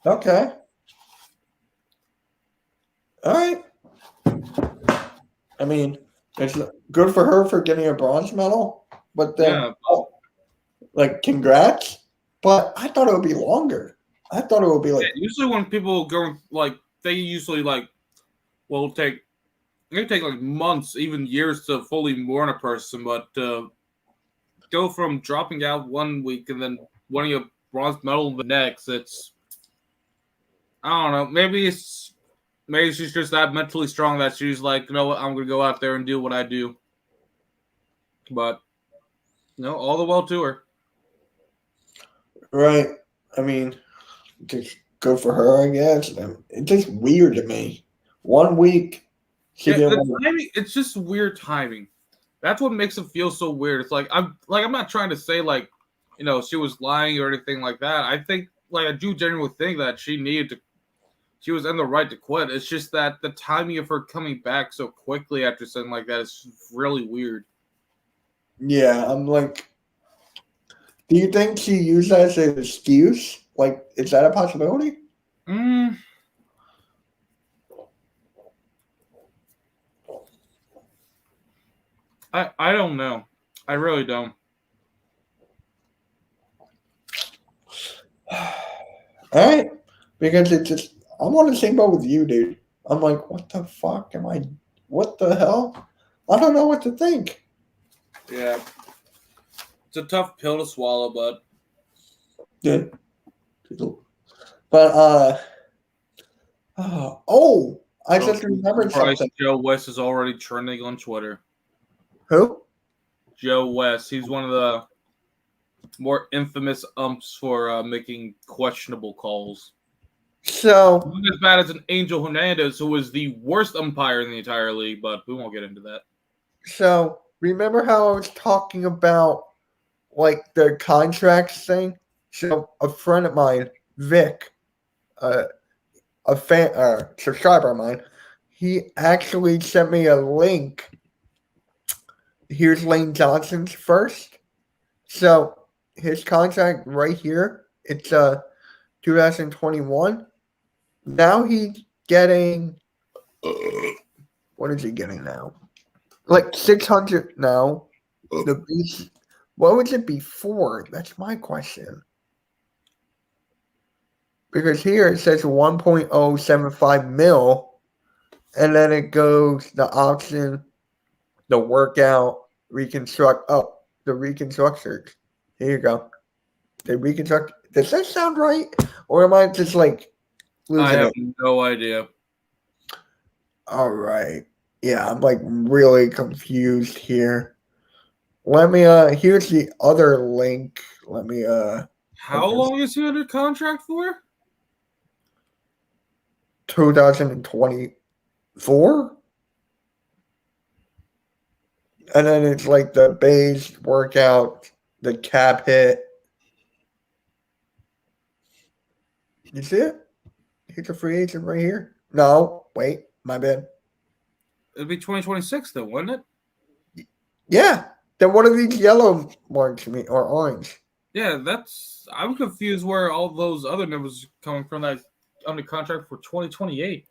Okay. All right. I mean, it's good for her for getting a bronze medal, but then, Yeah, like, congrats. But I thought it would be longer. I thought it would be like, usually when people go like they usually like will take it can take like months, even years to fully mourn a person, but go from dropping out 1 week and then winning a bronze medal the next, it's I don't know. Maybe she's just that mentally strong that she's like, you know what, I'm gonna go out there and do what I do. But all the well to her. right. I mean, just good for her, I guess. It's just weird to me. 1 week, she Yeah, didn't the want timing, it's just weird timing. That's what makes it feel so weird. It's like I'm not trying to say like, she was lying or anything like that. I think like I do genuinely think that she was in the right to quit. It's just that the timing of her coming back so quickly after something like that is really weird. Yeah, I'm like, do you think she used that as an excuse? Like, is that a possibility? Mm, I don't know. I really don't. All right, because it's just I'm on the same boat with you, dude. I'm like, what the fuck am I? What the hell? I don't know what to think. Yeah, it's a tough pill to swallow, but Dude. But oh, I just remembered Bryce something. Joe West is already trending on Twitter. Who? Joe West, he's one of the more infamous umps for making questionable calls. So Not as bad as an Angel Hernandez, who was the worst umpire in the entire league, but we won't get into that. So remember how I was talking about like the contracts thing? So a friend of mine, Vic, a fan subscriber of mine, he actually sent me a link. Here's Lane Johnson's first. So his contract right here, it's 2021. Now he's getting what is he getting now? Like 600 now. The beast. What was it before? That's my question. Because here it says 1.075 mil, and then it goes the option, the workout, reconstruct. Oh, the reconstructors. Here you go. They reconstruct. Does that sound right, or am I just like losing I have it? no idea. All right. Yeah, I'm like really confused here. Let me here's the other link. Let me How long is he under contract for? 2024. And then it's like the base workout, the cap hit. You see it? Here's a free agent right here. No, wait, my bad. It'd be 2026 though, wouldn't it? Yeah. Then one of these yellow marks to me or orange. Yeah, I'm confused where all those other numbers are coming from. That under contract for 2028.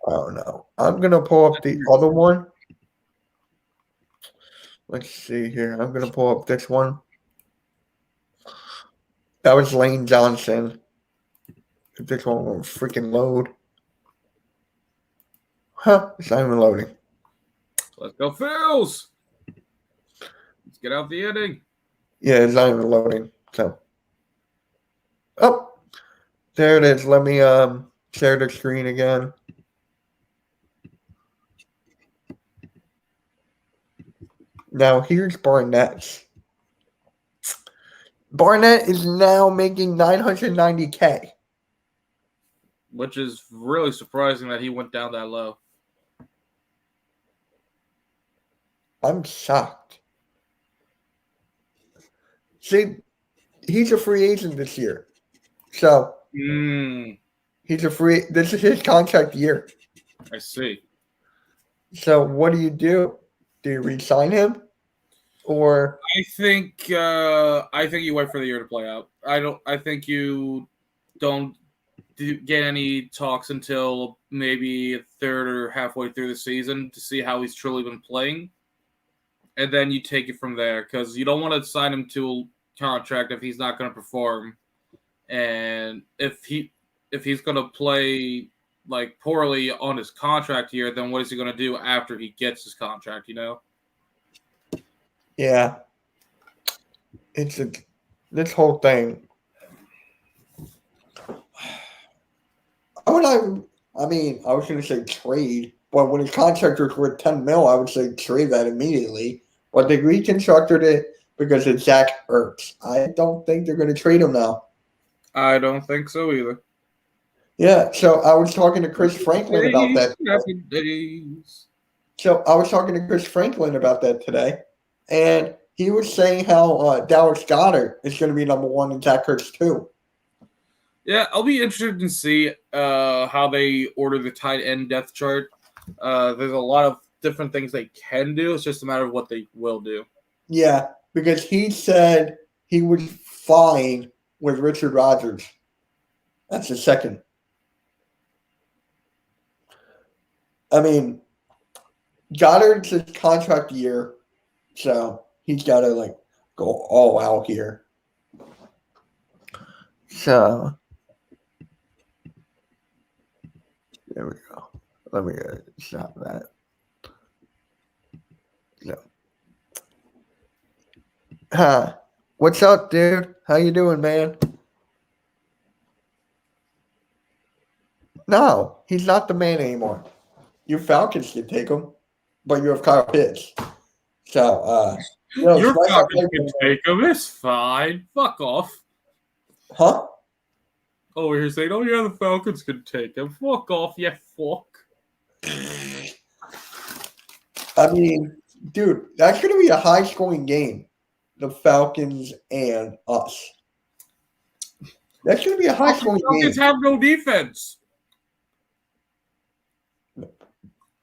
Oh no. I'm gonna pull up the other one. Let's see here. I'm gonna pull up this one. That was Lane Johnson. If this one will freaking load. Huh, it's not even loading. Let's go, Phils. Let's get out the inning. Yeah, it's not even loading. So oh, there it is. Let me share the screen again. Now here's Barnett's. Barnett is now making $990K. Which is really surprising that he went down that low. I'm shocked. See, he's a free agent this year. So he's a free. This is his contract year. I see. So what do? Do you re-sign him, or I think you wait for the year to play out. I think you don't get any talks until maybe a third or halfway through the season to see how he's truly been playing, and then you take it from there because you don't want to sign him to a contract if he's not going to perform, and if he's going to play like poorly on his contract year, then what is he going to do after he gets his contract? You know? Yeah, this whole thing. I was going to say trade, but when his contract was worth $10 million, I would say trade that immediately. But they reconstructed it because it's Zach Ertz. I don't think they're going to trade him now. I don't think so either. Yeah, so I was talking to Chris Franklin about that. So I was talking to Chris Franklin about that today, and he was saying how Dallas Goedert is going to be number one and Zach Ertz too. Yeah, I'll be interested to see how they order the tight end depth chart. There's a lot of different things they can do. It's just a matter of what they will do. Yeah, because he said he was fine with Richard Rodgers. That's the second. I mean, Goddard's his contract year, so he's got to go all out here. So there we go. Let me stop that. No. What's up, dude? How you doing, man? No, he's not the man anymore. Your Falcons can take him, but you have Kyle Pitts. So, your Falcons can take him. It's fine. Fuck off. Huh? Over here saying, "Oh yeah, the Falcons can take him." Fuck off, yeah, fuck. I mean, dude, that's going to be a high-scoring game. The Falcons and us. That's going to be a high-scoring game. The Falcons have no defense.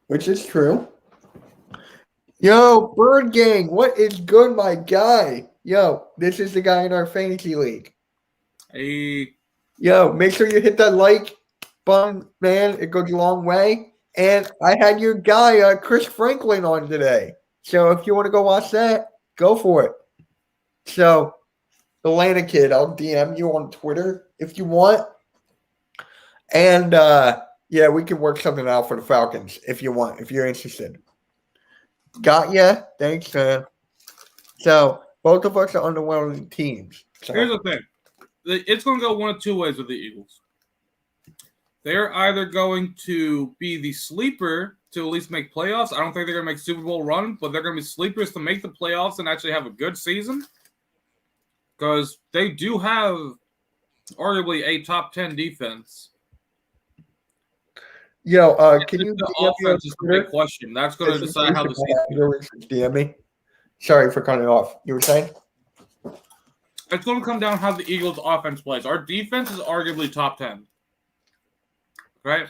Which is true. Yo, Bird Gang, what is good, my guy? Yo, this is the guy in our fantasy league. Hey. Yo, make sure you hit that like button, man. It goes a long way. And I had your guy, Chris Franklin, on today. So if you want to go watch that, go for it. So, Atlanta Kid, I'll DM you on Twitter if you want. And, yeah, we can work something out for the Falcons if you want, if you're interested. Got ya? Thanks, man. So, both of us are underwhelming teams. So. Here's the thing. It's going to go one of two ways with the Eagles. They're either going to be the sleeper to at least make playoffs. I don't think they're going to make Super Bowl run, but they're going to be sleepers to make the playoffs and actually have a good season. Because they do have arguably a top 10 defense. Yo, can you the offense is the big question. That's going to decide how the season. DM me. Sorry for cutting it off. You were saying? It's going to come down how the Eagles' offense plays. Our defense is arguably top 10. Right?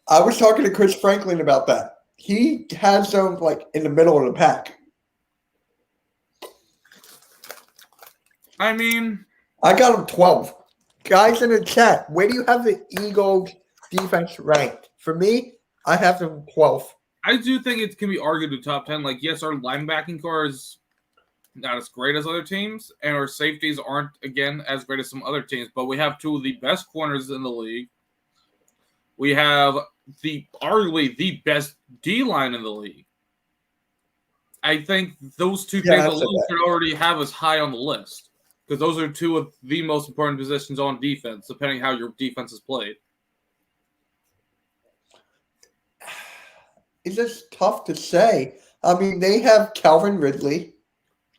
I was talking to Chris Franklin about that. He has them in the middle of the pack. I mean, I got him 12. Guys in the chat, where do you have the Eagles defense ranked? For me, I have them 12th. I do think it can be argued to top 10. Like, yes, our linebacking core is not as great as other teams, and our safeties aren't, again, as great as some other teams, but we have two of the best corners in the league. We have arguably the best D-line in the league. I think those two things alone should already have us high on the list, because those are two of the most important positions on defense, depending how your defense is played. It's just tough to say. I mean, they have Calvin Ridley,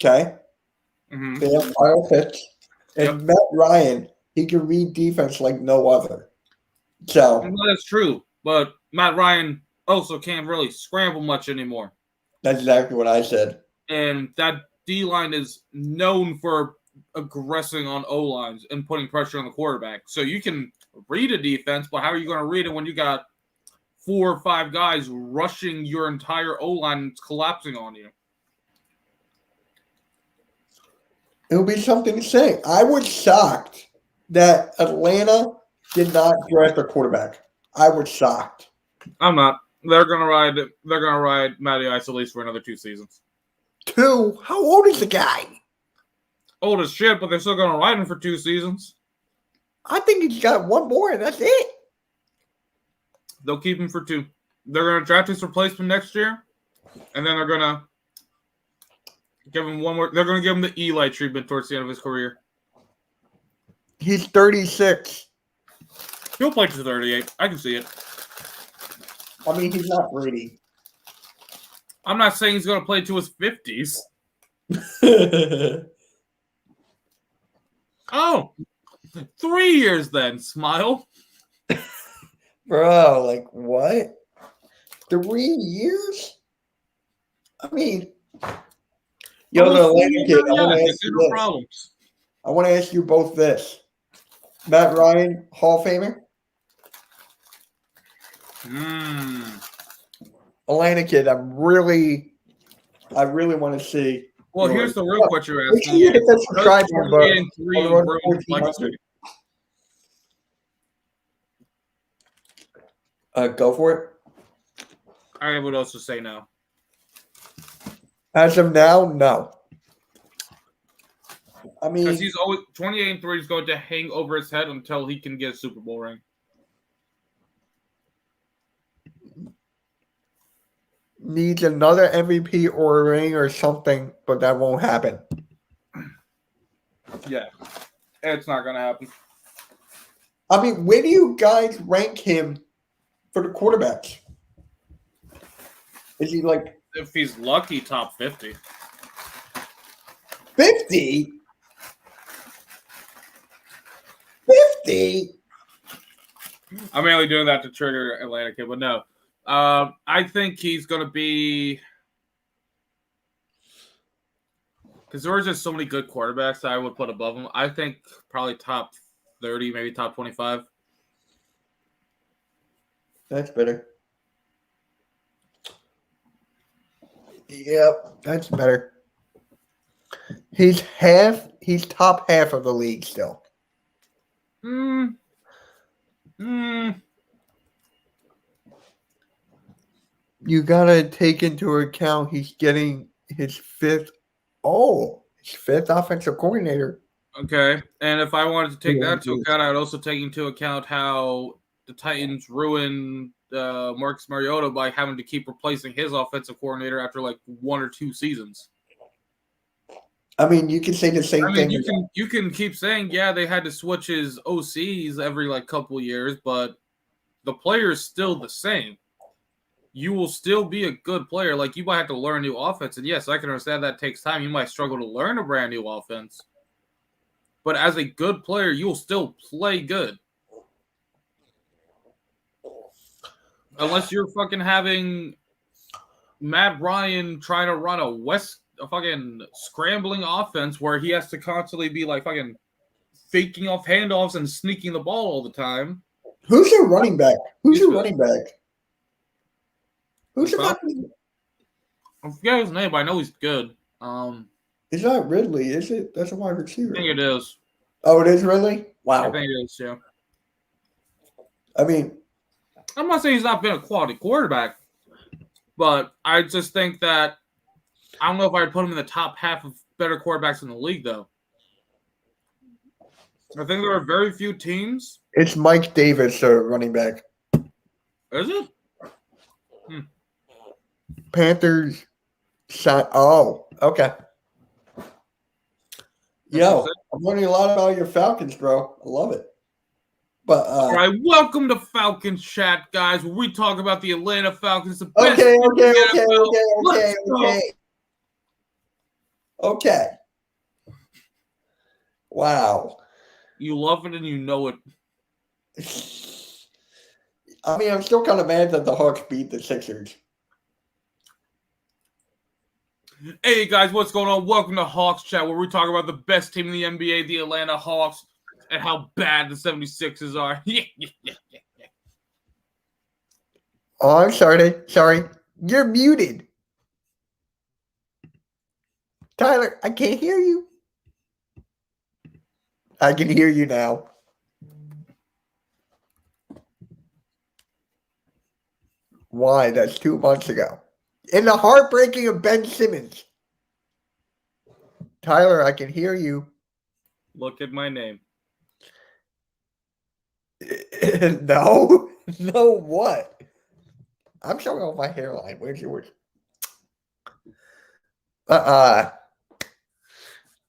okay? Mm-hmm. They have Kyle Pitts, and Matt Ryan. He can read defense like no other. So that's true, but Matt Ryan also can't really scramble much anymore. That's exactly what I said. And that D-line is known for aggressing on O-lines and putting pressure on the quarterback. So you can read a defense, but how are you going to read it when you got 4 or 5 guys rushing your entire O-line and collapsing on you? It'll be something to say. I was shocked that Atlanta did not draft a quarterback. I was shocked. I'm not. They're gonna ride Matty Ice at least for another 2 seasons. 2? How old is the guy? Old as shit, but they're still gonna ride him for 2 seasons. I think he's got 1 more, and that's it. They'll keep him for 2. They're gonna draft his replacement next year, and then they're gonna give him 1 more. They're gonna give him the Eli treatment towards the end of his career. He's 36. He'll play to 38. I can see it. I mean, he's not Brady. I'm not saying he's going to play to his 50s. Oh, 3 years then. Smile. Bro, like what? 3 years? I mean, yo, the Atlanta kid, I want to ask you both this. Matt Ryan, Hall of Famer? Atlanta kid, I really want to see. Well, here's the real question you're asking. Go for it. I would also say no. As of now, no. I mean, because he's always 28-3 is going to hang over his head until he can get a Super Bowl ring. Needs another MVP or a ring or something, but that won't happen. Yeah, it's not going to happen. I mean, where do you guys rank him for the quarterbacks? Is he like... If he's lucky, top 50. 50? 50? I'm mainly doing that to trigger Atlanta kid, but no. I think he's going to be... Because there were just so many good quarterbacks that I would put above him. I think probably top 30, maybe top 25. That's better. Yep, that's better. He's top half of the league still. You gotta take into account he's getting his fifth offensive coordinator. Okay, and if I wanted to take that into account, I would also take into account how the Titans ruined Marcus Mariota by having to keep replacing his offensive coordinator after like 1 or 2 seasons. I mean, you can say the same thing. You can keep saying, yeah, they had to switch his OCs every like couple years, but the player is still the same. You will still be a good player. Like, you might have to learn a new offense. And yes, I can understand that takes time. You might struggle to learn a brand new offense. But as a good player, you will still play good. Unless you're fucking having Matt Ryan trying to run a fucking scrambling offense where he has to constantly be like fucking faking off handoffs and sneaking the ball all the time. Who's your running back? Who's your running back? Who's your running back? I forget his name, but I know he's good. It's not Ridley, is it? That's a wide receiver. I think it is. Oh, it is really? Wow. I think it is, yeah. I mean, I'm not saying he's not been a quality quarterback, but I just think that I don't know if I'd put him in the top half of better quarterbacks in the league, though. I think there are very few teams. it's Mike Davis, running back. Is it? Panthers shot. Oh, okay. Yo, I'm learning a lot about your Falcons, bro. I love it. But all right, welcome to Falcons Chat, guys, where we talk about the Atlanta Falcons. The best okay. Wow. You love it and you know it. I mean, I'm still kind of mad that the Hawks beat the Sixers. Hey guys, what's going on? Welcome to Hawks Chat, where we talk about the best team in the NBA, the Atlanta Hawks, and how bad the 76ers are. Oh, I'm sorry. Sorry. You're muted. Tyler, I can't hear you. I can hear you now. Why? That's 2 months ago. In the heartbreaking of Ben Simmons. Tyler, I can hear you. Look at my name. No. No, what? I'm showing off my hairline. Where's yours?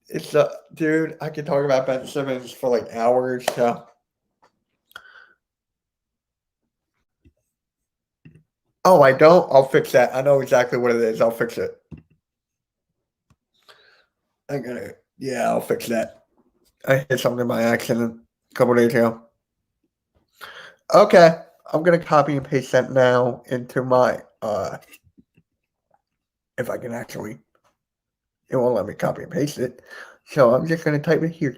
It's dude, I can talk about Ben Simmons for like hours. So. Oh, I don't? I'll fix that. I know exactly what it is. I'll fix it. I'll fix that. I hit something by accident a couple days ago. Okay. I'm going to copy and paste that now into my, if I can actually, it won't let me copy and paste it. So I'm just going to type it here.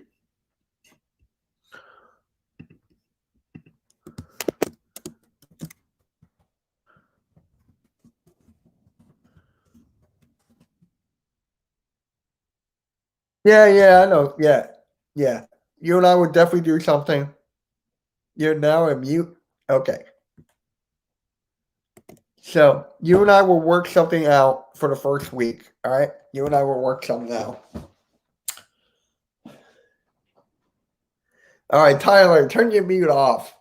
Yeah, I know. Yeah. You and I would definitely do something. You're now a mute. Okay. So you and I will work something out for the first week. All right. You and I will work something out. All right, Tyler, turn your mute off.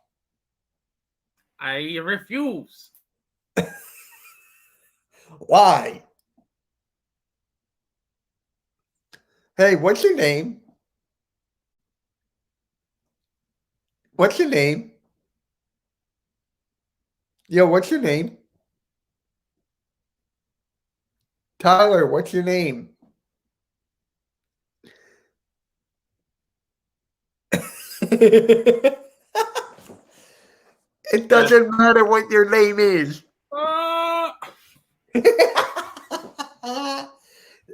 I refuse. Why? Hey, what's your name? What's your name? Yo, what's your name? Tyler, what's your name? It doesn't matter what your name is. All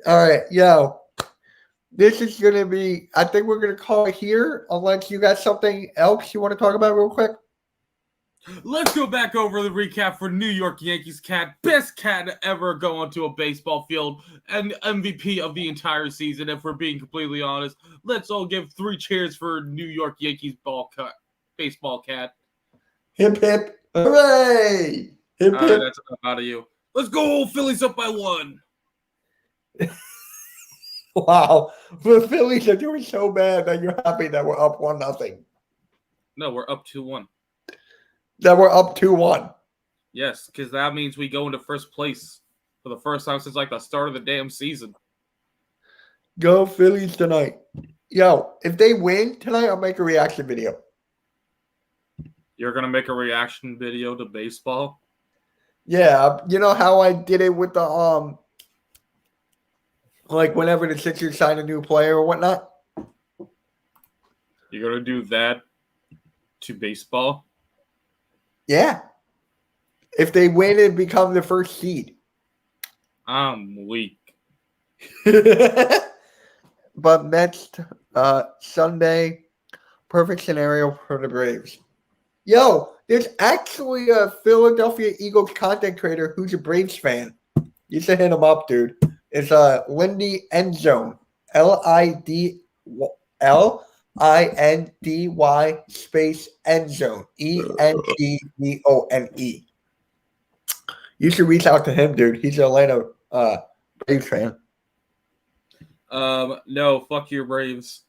right, yo. This is going to be, I think we're going to call it here, unless you got something else you want to talk about real quick. Let's go back over the recap for New York Yankees cat. Best cat to ever go onto a baseball field and MVP of the entire season, if we're being completely honest. Let's all give 3 cheers for New York Yankees baseball cat. Hip, hip, hooray! Hip, All hip. right, that's enough out of you. Let's go, Phillies up by 1. Wow. The Phillies are doing so bad that you're happy that we're up 1-0. No, we're up 2-1. That we're up 2-1. Yes, because that means we go into first place for the first time since like the start of the damn season. Go Phillies tonight. Yo, if they win tonight, I'll make a reaction video. You're going to make a reaction video to baseball? Yeah, you know how I did it with the like whenever the Sixers sign a new player or whatnot? You're going to do that to baseball? Yeah. If they win and become the first seed. I'm weak. But next Sunday, perfect scenario for the Braves. Yo, there's actually a Philadelphia Eagles content creator who's a Braves fan. You should hit him up, dude. It's Lindy Endzone. Lidl INDY space end zone. ENDZONE. You should reach out to him, dude. He's an Atlanta Braves fan. No, fuck your Braves.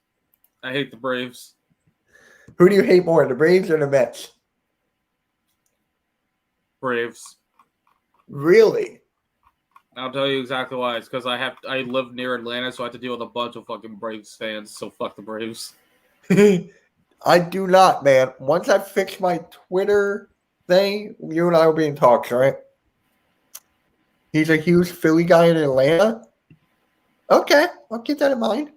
I hate the Braves. Who do you hate more, the Braves or the Mets? Braves. Really? I'll tell you exactly why. It's because I live near Atlanta, so I have to deal with a bunch of fucking Braves fans. So fuck the Braves. I do not, man. Once I fix my Twitter thing, you and I will be in talks, right? He's a huge Philly guy in Atlanta. Okay, I'll keep that in mind.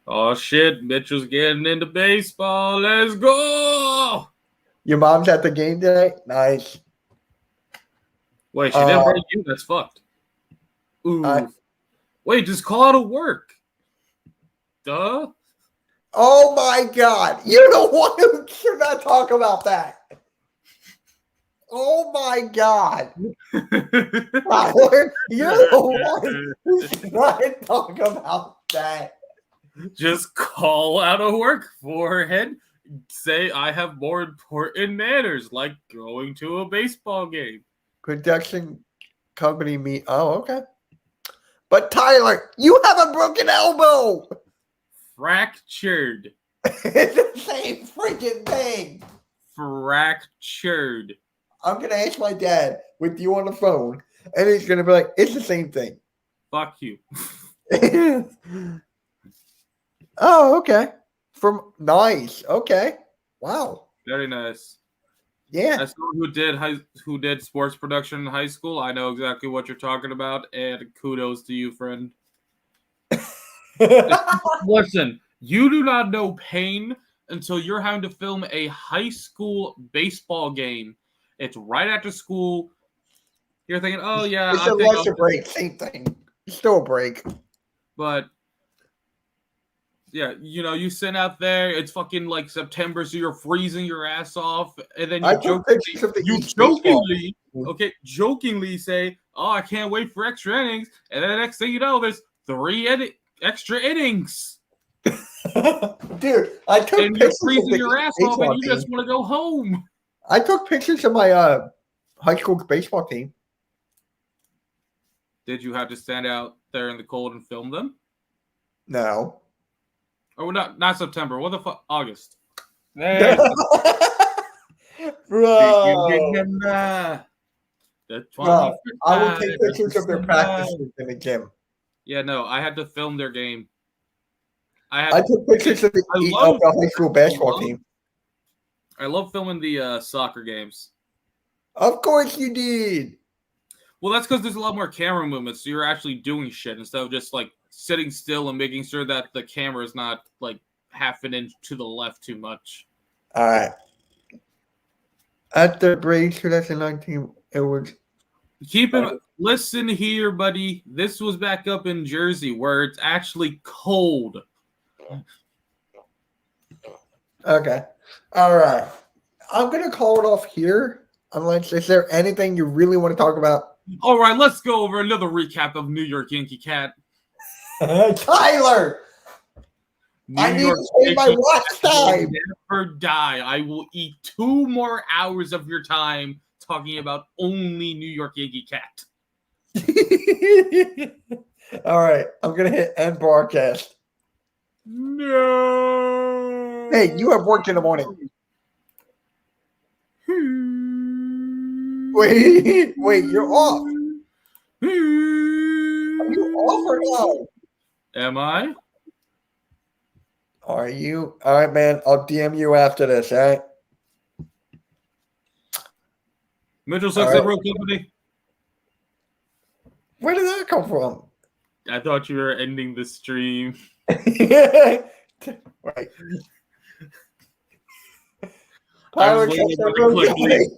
Oh shit, Mitchell's getting into baseball. Let's go! Your mom's at the game today? Nice. Wait, she didn't bring you? That's fucked. Ooh. Wait, just call out of work. Duh. Oh my God. You're the one who should not talk about that. Oh my God. Tyler, you're the one who should not talk about that. Just call out of work, forehead. Say I have more important matters, like going to a baseball game. Production company meet. Oh, okay. But Tyler, you have a broken elbow. Fractured. It's the same freaking thing. Fractured. I'm going to ask my dad with you on the phone, and he's going to be like, it's the same thing. Fuck you. Oh, okay. From nice. Okay. Wow. Very nice. Yeah. As someone who did sports production in high school, I know exactly what you're talking about, and kudos to you, friend. Listen, you do not know pain until you're having to film a high school baseball game. It's right after school. You're thinking, oh yeah, it's a lesser break, same thing. Still a break. But yeah, you know, you sit out there, it's fucking like September, so you're freezing your ass off, and then jokingly say, oh, I can't wait for extra innings, and then the next thing you know, there's 3 extra innings. Dude, I took and you're freezing your ass off, and you just want to go home. I took pictures of my high school baseball team. Did you have to stand out there in the cold and film them? No. Oh, not September. What the fuck? August. Bro. Bro, I will take pictures of their practices in the gym. Yeah, no, I had to film their game. I took pictures of the high school basketball team. I love filming the soccer games. Of course you did. Well, that's because there's a lot more camera movements, so you're actually doing shit instead of just like sitting still and making sure that the camera is not like half an inch to the left too much. All right. At the Braves 2019, it was. Listen here, buddy. This was back up in Jersey where it's actually cold. Okay. All right. I'm going to call it off here. Unless, is there anything you really want to talk about? All right, let's go over another recap of New York Yankee Cat. Tyler! I need to save my watch time. Never die. I will eat 2 more hours of your time talking about only New York Yankee Cat. All right, I'm going to hit end broadcast. No. Hey, you have work in the morning. Wait, you're off. Are you off or no? Am I? Are you? All right, man. I'll DM you after this, all right? Mitchell Sucks at Road Company. Where did that come from? I thought you were ending the stream. Right. I was waiting for the